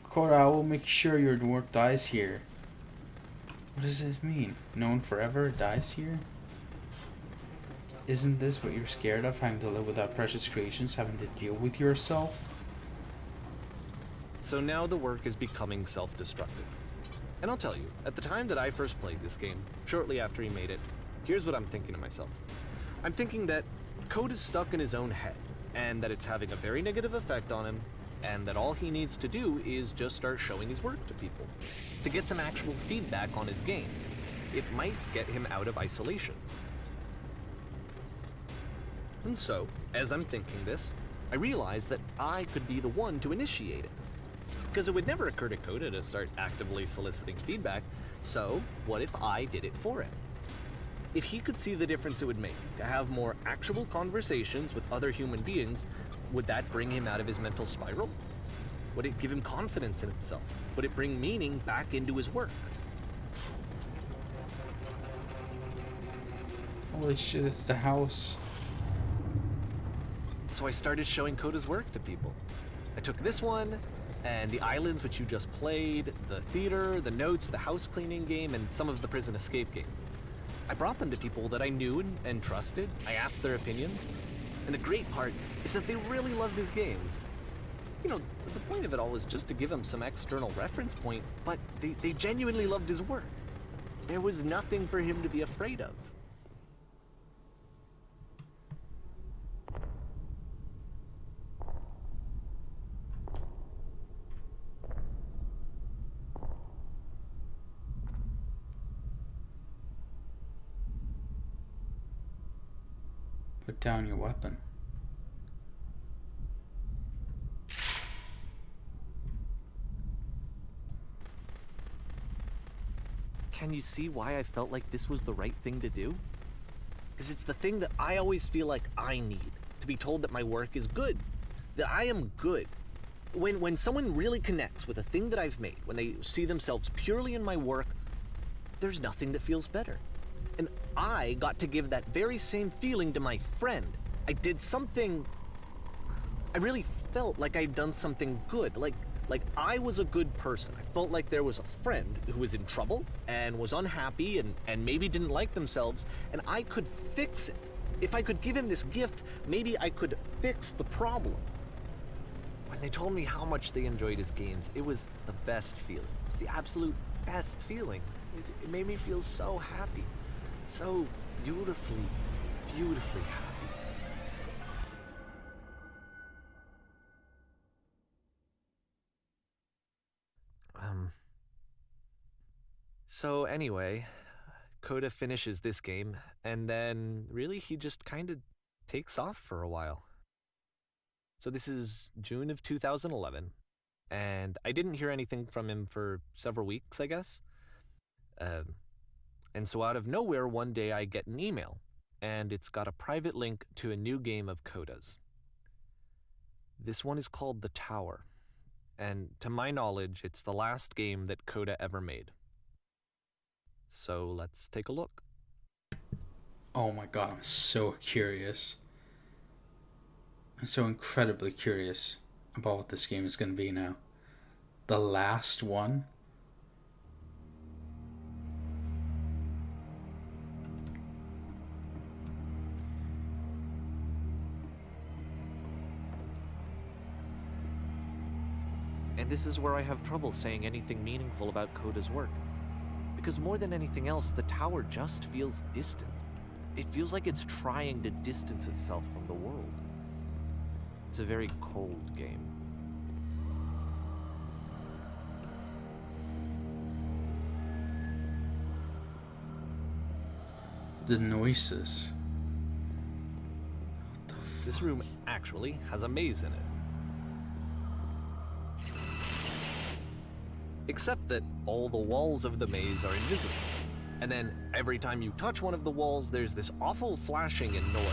Coda, I will make sure your work dies here. What does this mean? Known forever dies here? Isn't this what you're scared of? Having to live without precious creations? Having to deal with yourself? So now the work is becoming self-destructive. And I'll tell you, at the time that I first played this game, shortly after he made it, here's what I'm thinking to myself. I'm thinking that Code is stuck in his own head, and that it's having a very negative effect on him, and that all he needs to do is just start showing his work to people, to get some actual feedback on his games. It might get him out of isolation. And so, as I'm thinking this, I realize that I could be the one to initiate it. Because it would never occur to Coda to start actively soliciting feedback, so what if I did it for him? If he could see the difference it would make to have more actual conversations with other human beings, would that bring him out of his mental spiral? Would it give him confidence in himself? Would it bring meaning back into his work? Holy shit, it's the house. So I started showing Coda's work to people. I took this one, and the islands which you just played, the theater, the notes, the house cleaning game, and some of the prison escape games. I brought them to people that I knew and trusted. I asked their opinions. And the great part is that they really loved his games. You know, the point of it all was just to give him some external reference point, but they genuinely loved his work. There was nothing for him to be afraid of. Put down your weapon. Can you see why I felt like this was the right thing to do? Because it's the thing that I always feel like I need, to be told that my work is good, that I am good. When someone really connects with a thing that I've made, when they see themselves purely in my work, there's nothing that feels better. And I got to give that very same feeling to my friend. I did something... I really felt like I'd done something good, like I was a good person. I felt like there was a friend who was in trouble and was unhappy and maybe didn't like themselves, and I could fix it. If I could give him this gift, maybe I could fix the problem. When they told me how much they enjoyed his games, it was the best feeling. It was the absolute best feeling. It made me feel so happy. So beautifully, beautifully happy. So anyway, Coda finishes this game, and then really he just kind of takes off for a while. So this is June of 2011, and I didn't hear anything from him for several weeks, I guess. And so out of nowhere, one day I get an email, and it's got a private link to a new game of Coda's. This one is called The Tower, and to my knowledge, it's the last game that Coda ever made. So let's take a look. Oh my god, I'm so curious. I'm so incredibly curious about what this game is going to be now. The last one? And this is where I have trouble saying anything meaningful about Coda's work. Because more than anything else, The Tower just feels distant. It feels like it's trying to distance itself from the world. It's a very cold game. The noises. This room actually has a maze in it. Except that all the walls of the maze are invisible. And then every time you touch one of the walls, there's this awful flashing and noise.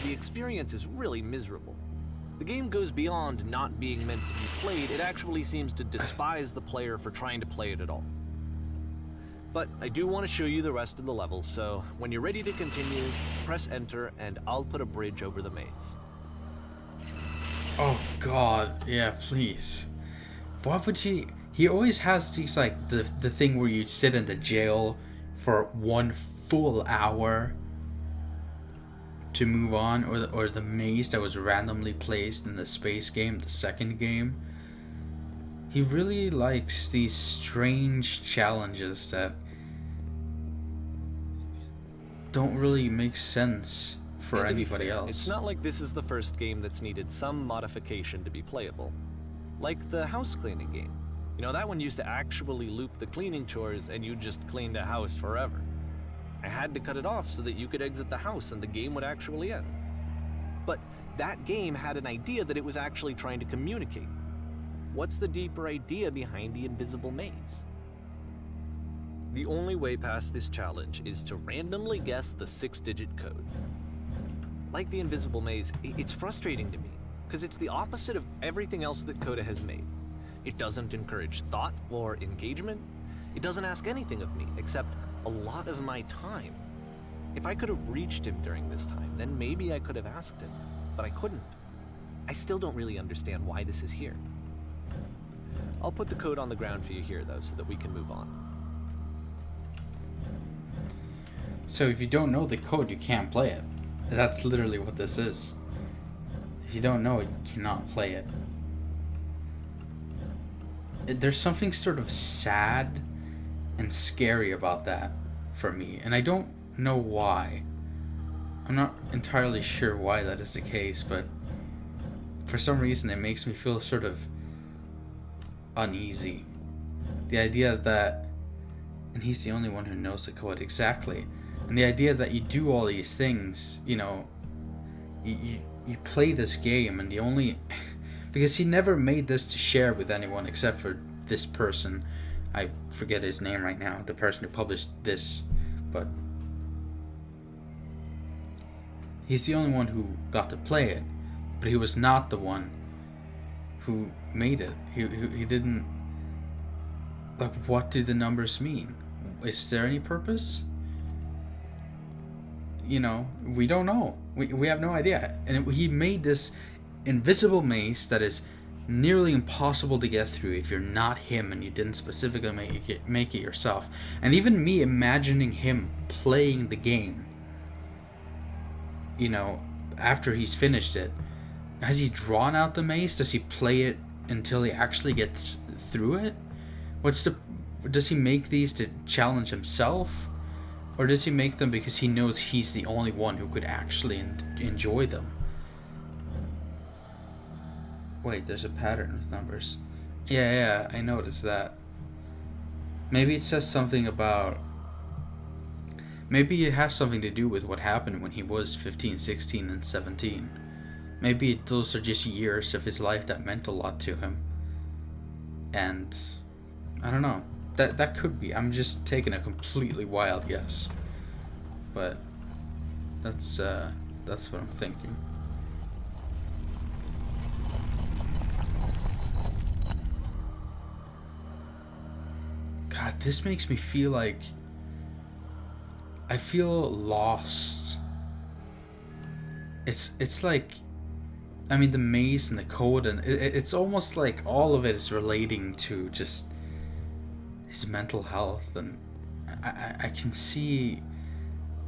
So the experience is really miserable. The game goes beyond not being meant to be played. It actually seems to despise the player for trying to play it at all. But I do want to show you the rest of the levels, so when you're ready to continue, press enter and I'll put a bridge over the maze. Oh god, yeah, please. Why would he always has these, like, the thing where you sit in the jail for 1 full hour to move on, or the maze that was randomly placed in the space game, the second game. He really likes these strange challenges that don't really make sense for anybody else. It's not like this is the first game that's needed some modification to be playable. Like the house cleaning game. You know, that one used to actually loop the cleaning chores and you just cleaned a house forever. I had to cut it off so that you could exit the house and the game would actually end. But that game had an idea that it was actually trying to communicate. What's the deeper idea behind the invisible maze? The only way past this challenge is to randomly guess the 6-digit code. Like the invisible maze, it's frustrating to me, because it's the opposite of everything else that Coda has made. It doesn't encourage thought or engagement. It doesn't ask anything of me, except a lot of my time. If I could have reached him during this time, then maybe I could have asked him, but I couldn't. I still don't really understand why this is here. I'll put the code on the ground for you here, though, so that we can move on. So if you don't know the code, you can't play it. That's literally what this is. If you don't know it, you cannot play it. There's something sort of sad and scary about that for me, and I don't know why. I'm not entirely sure why that is the case, but for some reason it makes me feel sort of uneasy. The idea that, and he's the only one who knows the code exactly, and the idea that you do all these things, you know, you play this game, and the only, because he never made this to share with anyone except for this person. I forget his name right now, the person who published this, but he's the only one who got to play it, but he was not the one who made it. He didn't, like, what do the numbers mean? Is there any purpose? You know, we don't know. We have no idea. And he made this invisible maze that is nearly impossible to get through if you're not him and you didn't specifically make it yourself. And even me imagining him playing the game, you know, after he's finished it, has he drawn out the maze? Does he play it until he actually gets through it? Does he make these to challenge himself? Or does he make them because he knows he's the only one who could actually enjoy them? Wait, there's a pattern with numbers. Yeah, I noticed that. Maybe it says something about... Maybe it has something to do with what happened when he was 15, 16, and 17. Maybe those are just years of his life that meant a lot to him. And I don't know. That could be. I'm just taking a completely wild guess. But that's what I'm thinking. God, this makes me feel like I feel lost. It's like, I mean, the maze and the code, and it's almost like all of it is relating to just his mental health, and I can see,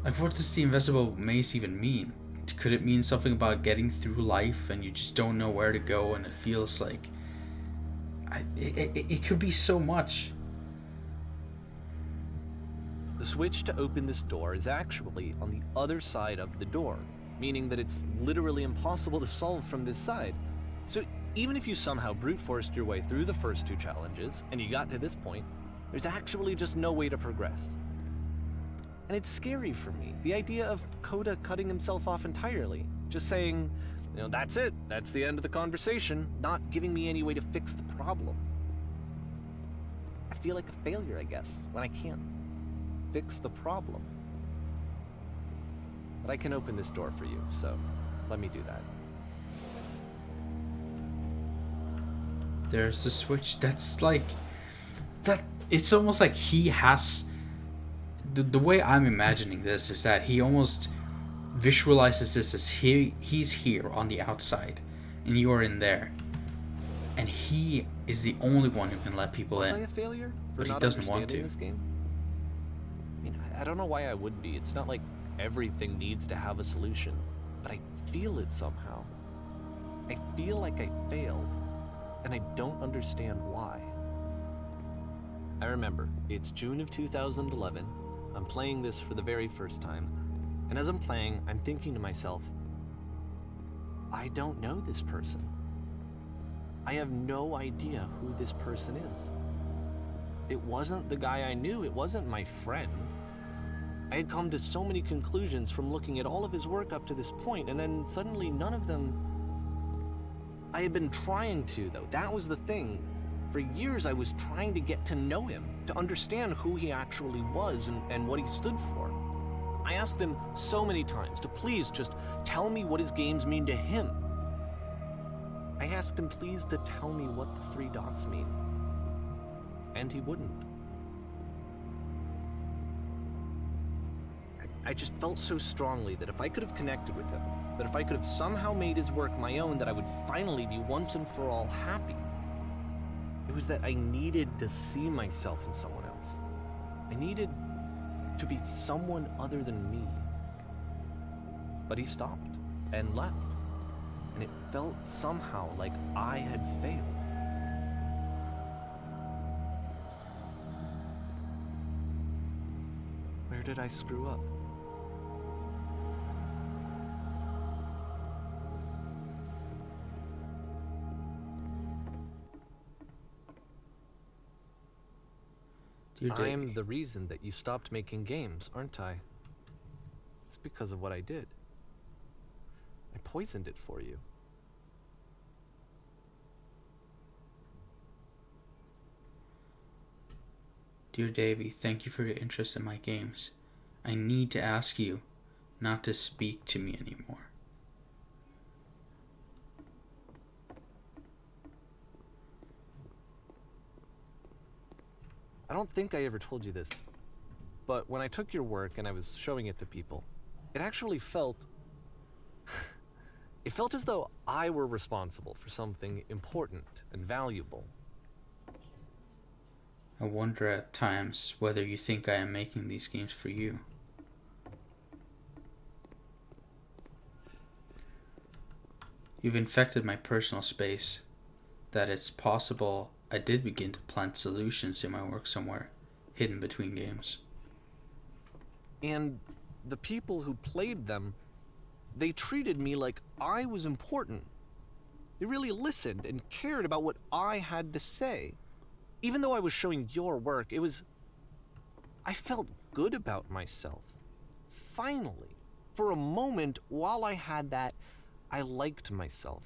like, what does the invisible maze even mean? Could it mean something about getting through life and you just don't know where to go, and it feels like it could be so much. The switch to open this door is actually on the other side of the door, meaning that it's literally impossible to solve from this side. So even if you somehow brute forced your way through the first 2 challenges and you got to this point, there's actually just no way to progress. And it's scary for me, the idea of Coda cutting himself off entirely, just saying, you know, that's it, that's the end of the conversation, not giving me any way to fix the problem. I feel like a failure, I guess, when I can't fix the problem. But I can open this door for you, so let me do that. There's a switch. That's like that. It's almost like he has. The way I'm imagining this is that he almost visualizes this as he's here on the outside, and you're in there, and he is the only one who can let people in. Was I a failure for but he not doesn't want understanding to. this game? I mean, I don't know why I would be. It's not like everything needs to have a solution, but I feel it somehow. I feel like I failed, and I don't understand why. I remember, it's June of 2011. I'm playing this for the very first time, and as I'm playing, I'm thinking to myself, I don't know this person. I have no idea who this person is. It wasn't the guy I knew, it wasn't my friend. I had come to so many conclusions from looking at all of his work up to this point, and then suddenly none of them... I had been trying to, though. That was the thing. For years I was trying to get to know him, to understand who he actually was and what he stood for. I asked him so many times to please just tell me what his games mean to him. I asked him please to tell me what the 3 dots mean. And he wouldn't. I just felt so strongly that if I could have connected with him, that if I could have somehow made his work my own, that I would finally be once and for all happy. It was that I needed to see myself in someone else. I needed to be someone other than me. But he stopped and left, and it felt somehow like I had failed. Where did I screw up? I'm the reason that you stopped making games, aren't I? It's because of what I did. I poisoned it for you. Dear Davy, thank you for your interest in my games. I need to ask you not to speak to me anymore. I don't think I ever told you this, but when I took your work and I was showing it to people, it actually felt... it felt as though I were responsible for something important and valuable. I wonder at times whether you think I am making these games for you. You've infected my personal space, that it's possible I did begin to plant solutions in my work somewhere, hidden between games. And the people who played them, they treated me like I was important. They really listened and cared about what I had to say. Even though I was showing your work, I felt good about myself. finally, for a moment, while I had that, I liked myself.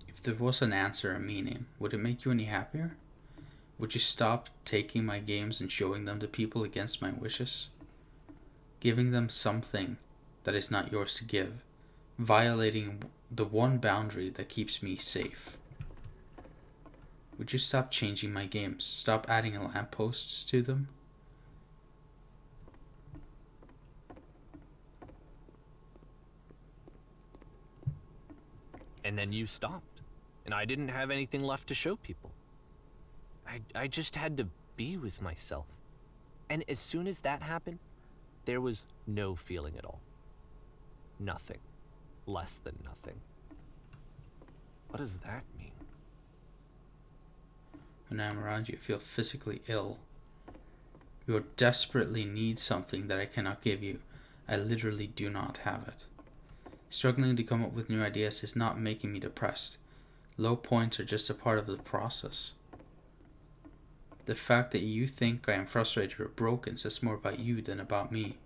If there was an answer, a meaning, would it make you any happier? Would you stop taking my games and showing them to people against my wishes? Giving them something that is not yours to give, violating the one boundary that keeps me safe. Would you stop changing my games? Stop adding lampposts to them? And then you stopped, and I didn't have anything left to show people. I just had to be with myself. And as soon as that happened, there was no feeling at all. Nothing. Less than nothing. What does that mean? When I'm around you, I feel physically ill. You desperately need something that I cannot give you. I literally do not have it. Struggling to come up with new ideas is not making me depressed. Low points are just a part of the process. The fact that you think I am frustrated or broken says more about you than about me.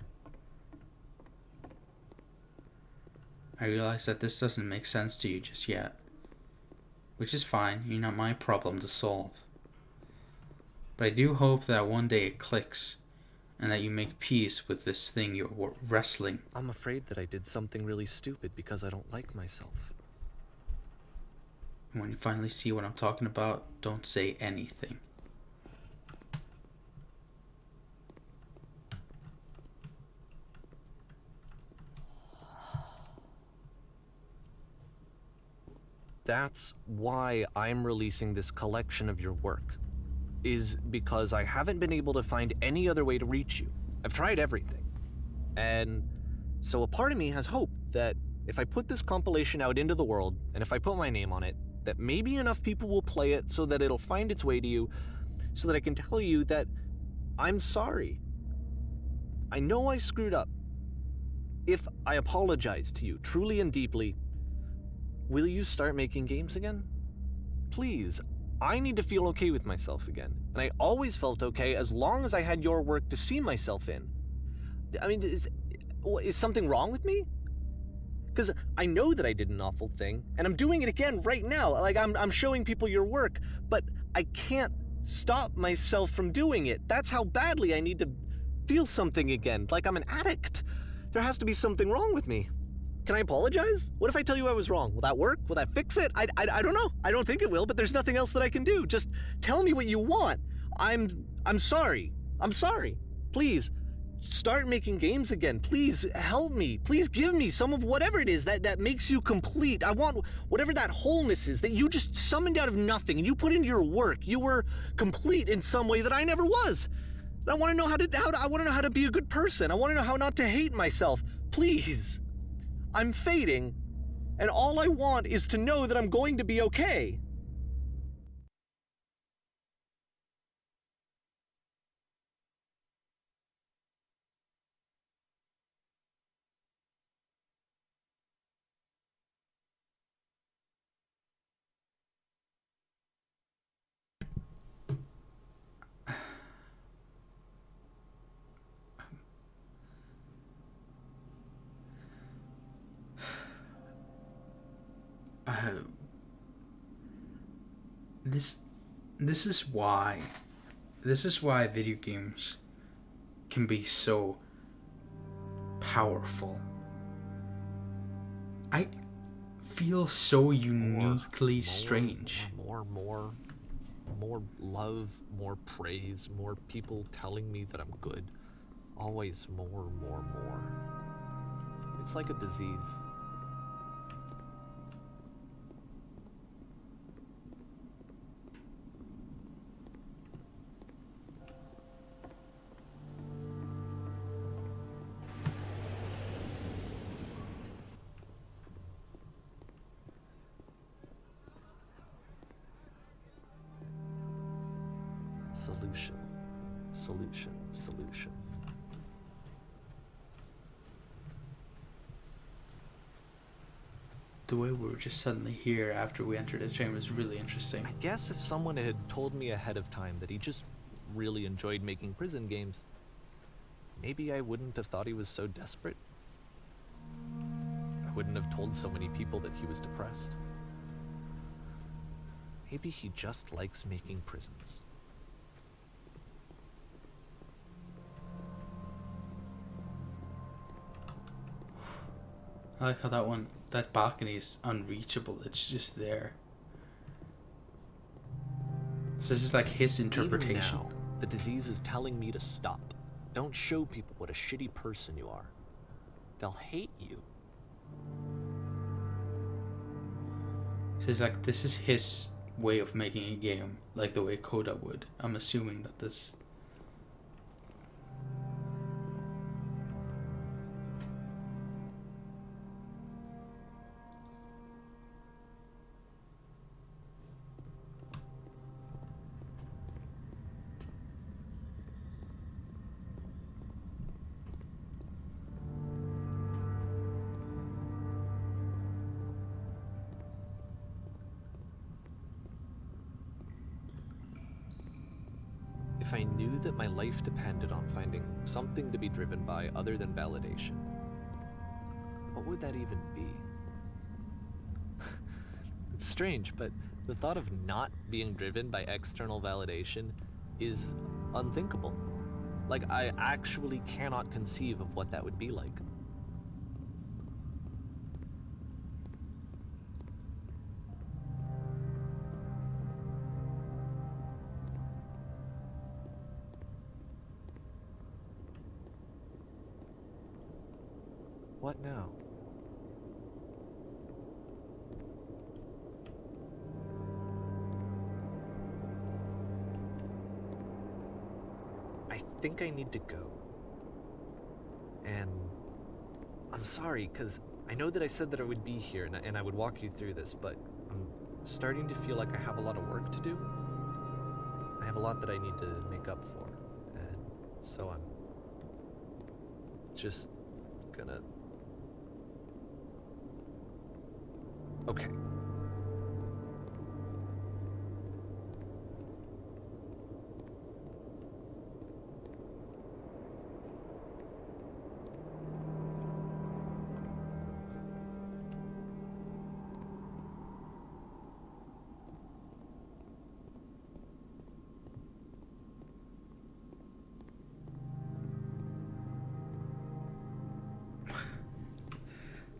I realize that this doesn't make sense to you just yet. Which is fine, you're not my problem to solve. But I do hope that one day it clicks, and that you make peace with this thing you're wrestling. I'm afraid that I did something really stupid because I don't like myself. And when you finally see what I'm talking about, don't say anything. That's why I'm releasing this collection of your work, is because I haven't been able to find any other way to reach you. I've tried everything. And so a part of me has hope that if I put this compilation out into the world, and if I put my name on it, that maybe enough people will play it so that it'll find its way to you, so that I can tell you that I'm sorry. I know I screwed up. If I apologize to you truly and deeply, will you start making games again? Please, I need to feel okay with myself again. And I always felt okay as long as I had your work to see myself in. I mean, is something wrong with me? Because I know that I did an awful thing, and I'm doing it again right now. Like, I'm showing people your work, but I can't stop myself from doing it. That's how badly I need to feel something again, like I'm an addict. There has to be something wrong with me. Can I apologize? What if I tell you I was wrong? Will that work? Will that fix it? I don't know. I don't think it will, but there's nothing else that I can do. Just tell me what you want. I'm sorry. I'm sorry. Please, start making games again. Please help me. Please give me some of whatever it is that makes you complete. I want whatever that wholeness is that you just summoned out of nothing and you put into your work. You were complete in some way that I never was. And I want to know I want to know how to be a good person. I want to know how not to hate myself. Please. I'm fading, and all I want is to know that I'm going to be okay. This is why video games can be so powerful. I feel so uniquely strange. More love, more praise, more people telling me that I'm good. Always more. It's like a disease. Solution. The way we were just suddenly here after we entered the chamber is really interesting. I guess if someone had told me ahead of time that he just really enjoyed making prison games, maybe I wouldn't have thought he was so desperate. I wouldn't have told so many people that he was depressed. Maybe he just likes making prisons. I like how that balcony is unreachable. It's just there. So this is like his interpretation. Even now, the disease is telling me to stop. Don't show people what a shitty person you are. They'll hate you. So it's like, this is his way of making a game, like the way Coda would. I'm assuming that this... If I knew that my life depended on finding something to be driven by other than validation, what would that even be? It's strange, but the thought of not being driven by external validation is unthinkable. Like, I actually cannot conceive of what that would be like. What now? I think I need to go. And I'm sorry, because I know that I said that I would be here and I would walk you through this, but I'm starting to feel like I have a lot of work to do. I have a lot that I need to make up for, and so I'm just gonna... Okay.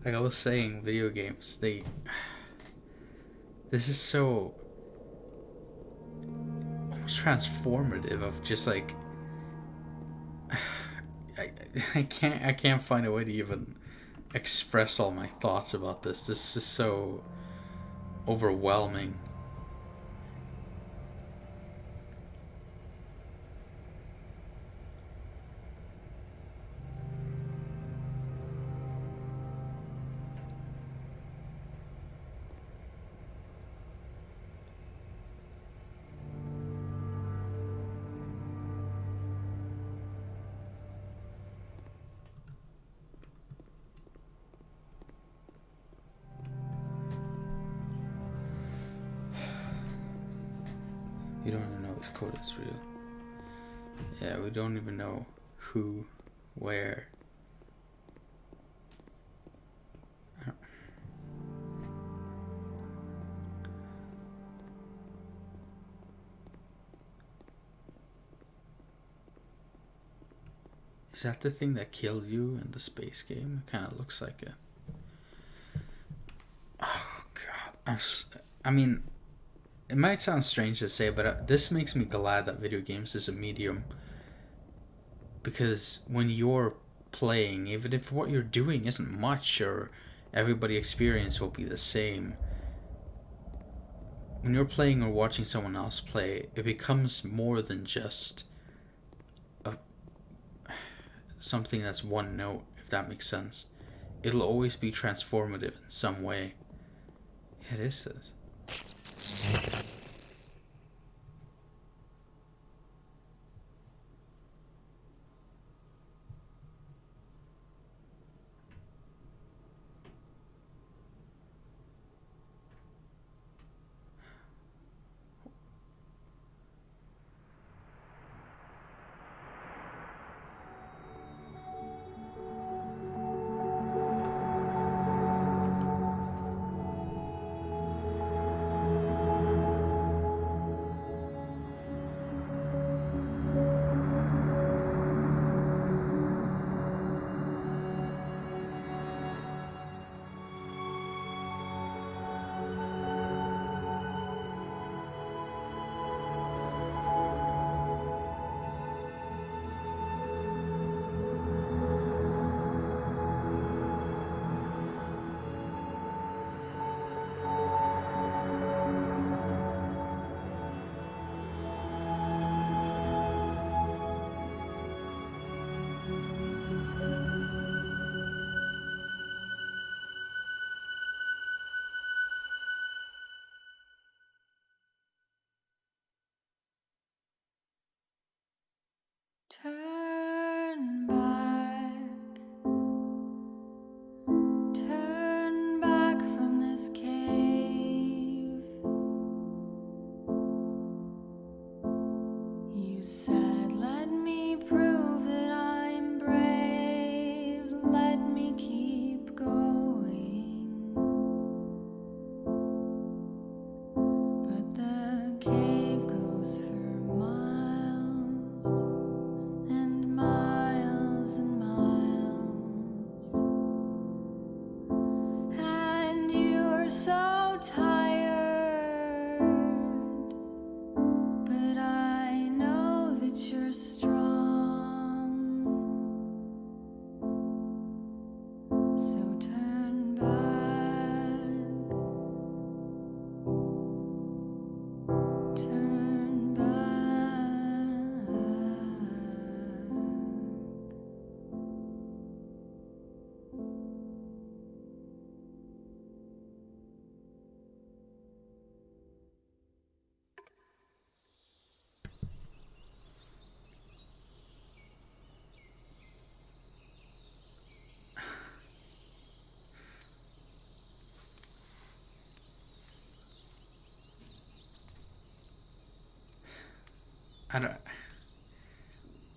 Like I was saying, video games, this is so almost transformative of just like I can't find a way to even express all my thoughts about this. This is so overwhelming. We don't even know if Coda is real. Yeah, we don't even know who, where. Is that the thing that killed you in the space game? It kind of looks like it. Oh god, I mean, it might sound strange to say, but this makes me glad that video games is a medium. Because when you're playing, even if what you're doing isn't much or everybody's experience will be the same, when you're playing or watching someone else play, it becomes more than just something that's one note, if that makes sense. It'll always be transformative in some way. Yeah, it is this. Turn back. Turn back from this cave. You said, let me prove that I'm brave. Let me keep going. But the cave goes for miles and miles and miles. And you're so tired. But I know that you're strong. So turn back. Turn back.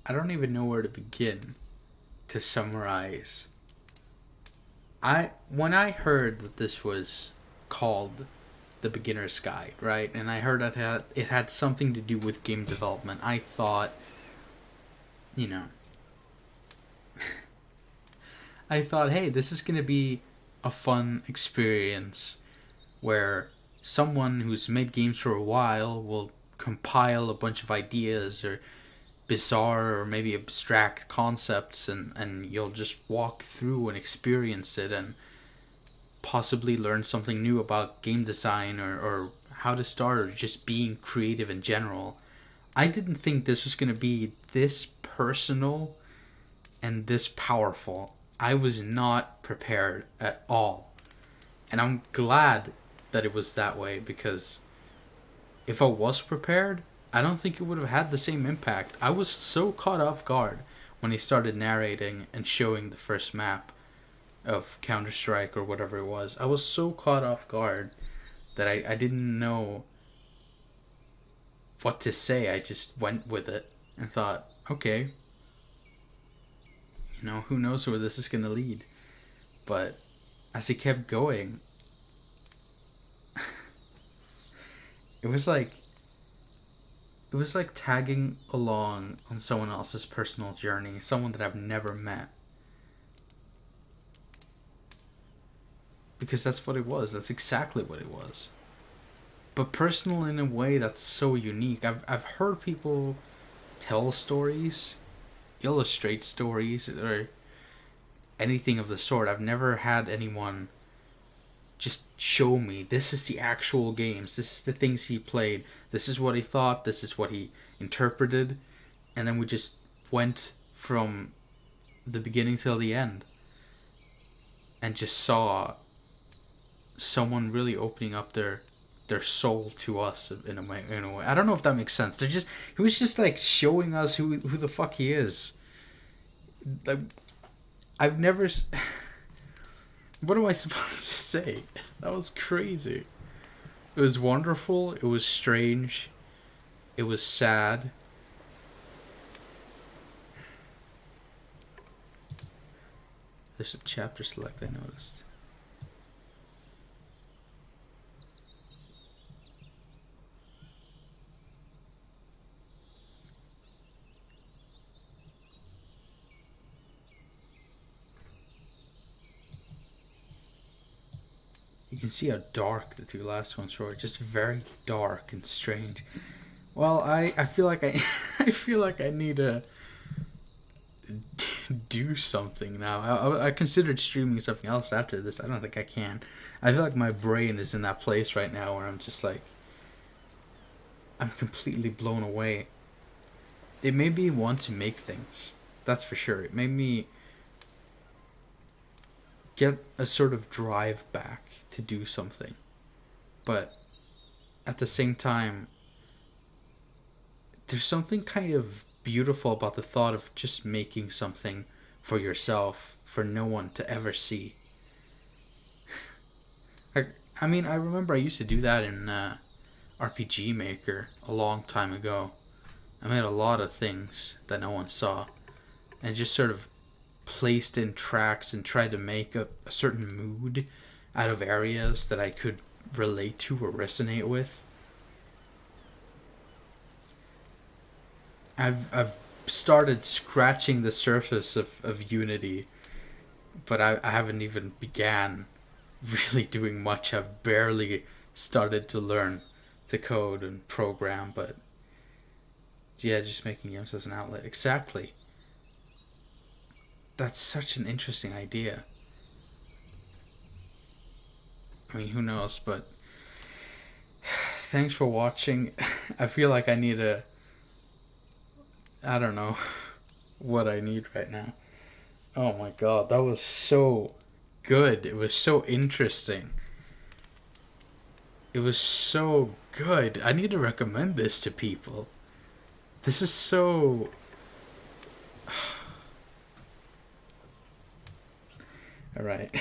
I don't even know where to begin to summarize. When I heard that this was called the beginner's guide, right? And I heard that it had something to do with game development. I thought, I thought, hey, this is going to be a fun experience where someone who's made games for a while will compile a bunch of ideas or bizarre or maybe abstract concepts, and you'll just walk through and experience it and possibly learn something new about game design or how to start or just being creative in general. I didn't think this was going to be this personal and this powerful. I was not prepared at all. And I'm glad that it was that way, because if I was prepared, I don't think it would have had the same impact. I was so caught off guard when he started narrating and showing the first map of Counter-Strike or whatever it was. I was so caught off guard that I didn't know what to say. I just went with it and thought, okay, who knows where this is going to lead. But as he kept going, it was like tagging along on someone else's personal journey, someone that I've never met. Because that's what it was. That's exactly what it was. But personal in a way that's so unique. I've heard people tell stories, illustrate stories, or anything of the sort. I've never had anyone just show me, this is the actual games, this is the things he played, this is what he thought, this is what he interpreted, and then we just went from the beginning till the end and just saw someone really opening up their soul to us in a way. I don't know if that makes sense. He was just like showing us who the fuck he is. Like, I've never. What am I supposed to say? That was crazy. It was wonderful. It was strange. It was sad. There's a chapter select I noticed. You can see how dark the two last ones were. Just very dark and strange. Well, I feel like I feel like I need to do something now. I considered streaming something else after this. I don't think I can. I feel like my brain is in that place right now where I'm just like, I'm completely blown away. It made me want to make things. That's for sure. It made me get a sort of drive back to do something. But at the same time, there's something kind of beautiful about the thought of just making something for yourself, for no one to ever see. I mean, I remember I used to do that in RPG Maker a long time ago. I made a lot of things that no one saw, and just sort of placed in tracks and tried to make a certain mood out of areas that I could relate to or resonate with. I've started scratching the surface of Unity, but I haven't even began really doing much. I've barely started to learn to code and program, but yeah, just making games as an outlet. Exactly. That's such an interesting idea. I mean, who knows, but thanks for watching. I feel like I need I don't know what I need right now. Oh my god, that was so good. It was so interesting. It was so good. I need to recommend this to people. This is so... Alright.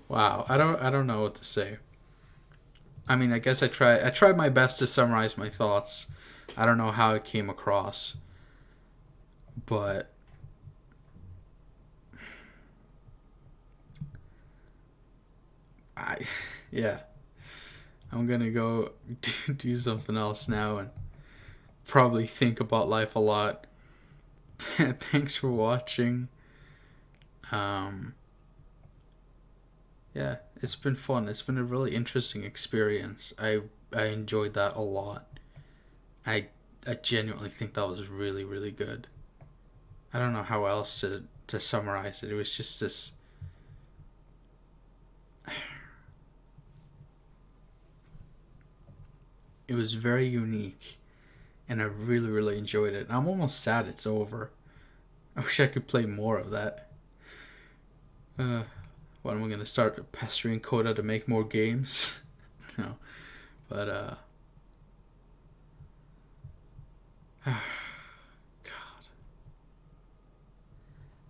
Wow, I don't know what to say. I mean, I guess I tried my best to summarize my thoughts. I don't know how it came across, but yeah, I'm gonna go do something else now and probably think about life a lot. Thanks for watching. Yeah, it's been fun. It's been a really interesting experience. I enjoyed that a lot. I genuinely think that was really, really good. I don't know how else to summarize it. It was just this... It was very unique, and I really, really enjoyed it. I'm almost sad it's over. I wish I could play more of that. What, am I going to start pestering Coda to make more games? No. But, God.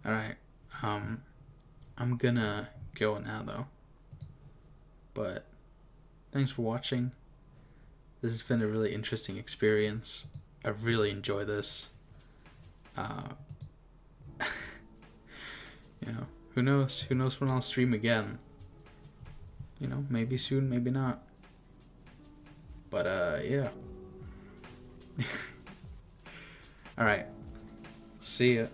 Alright. I'm gonna go now, though. But, thanks for watching. This has been a really interesting experience. I really enjoy this. You know, who knows? Who knows when I'll stream again? You know, maybe soon, maybe not. But, yeah. Alright. See ya.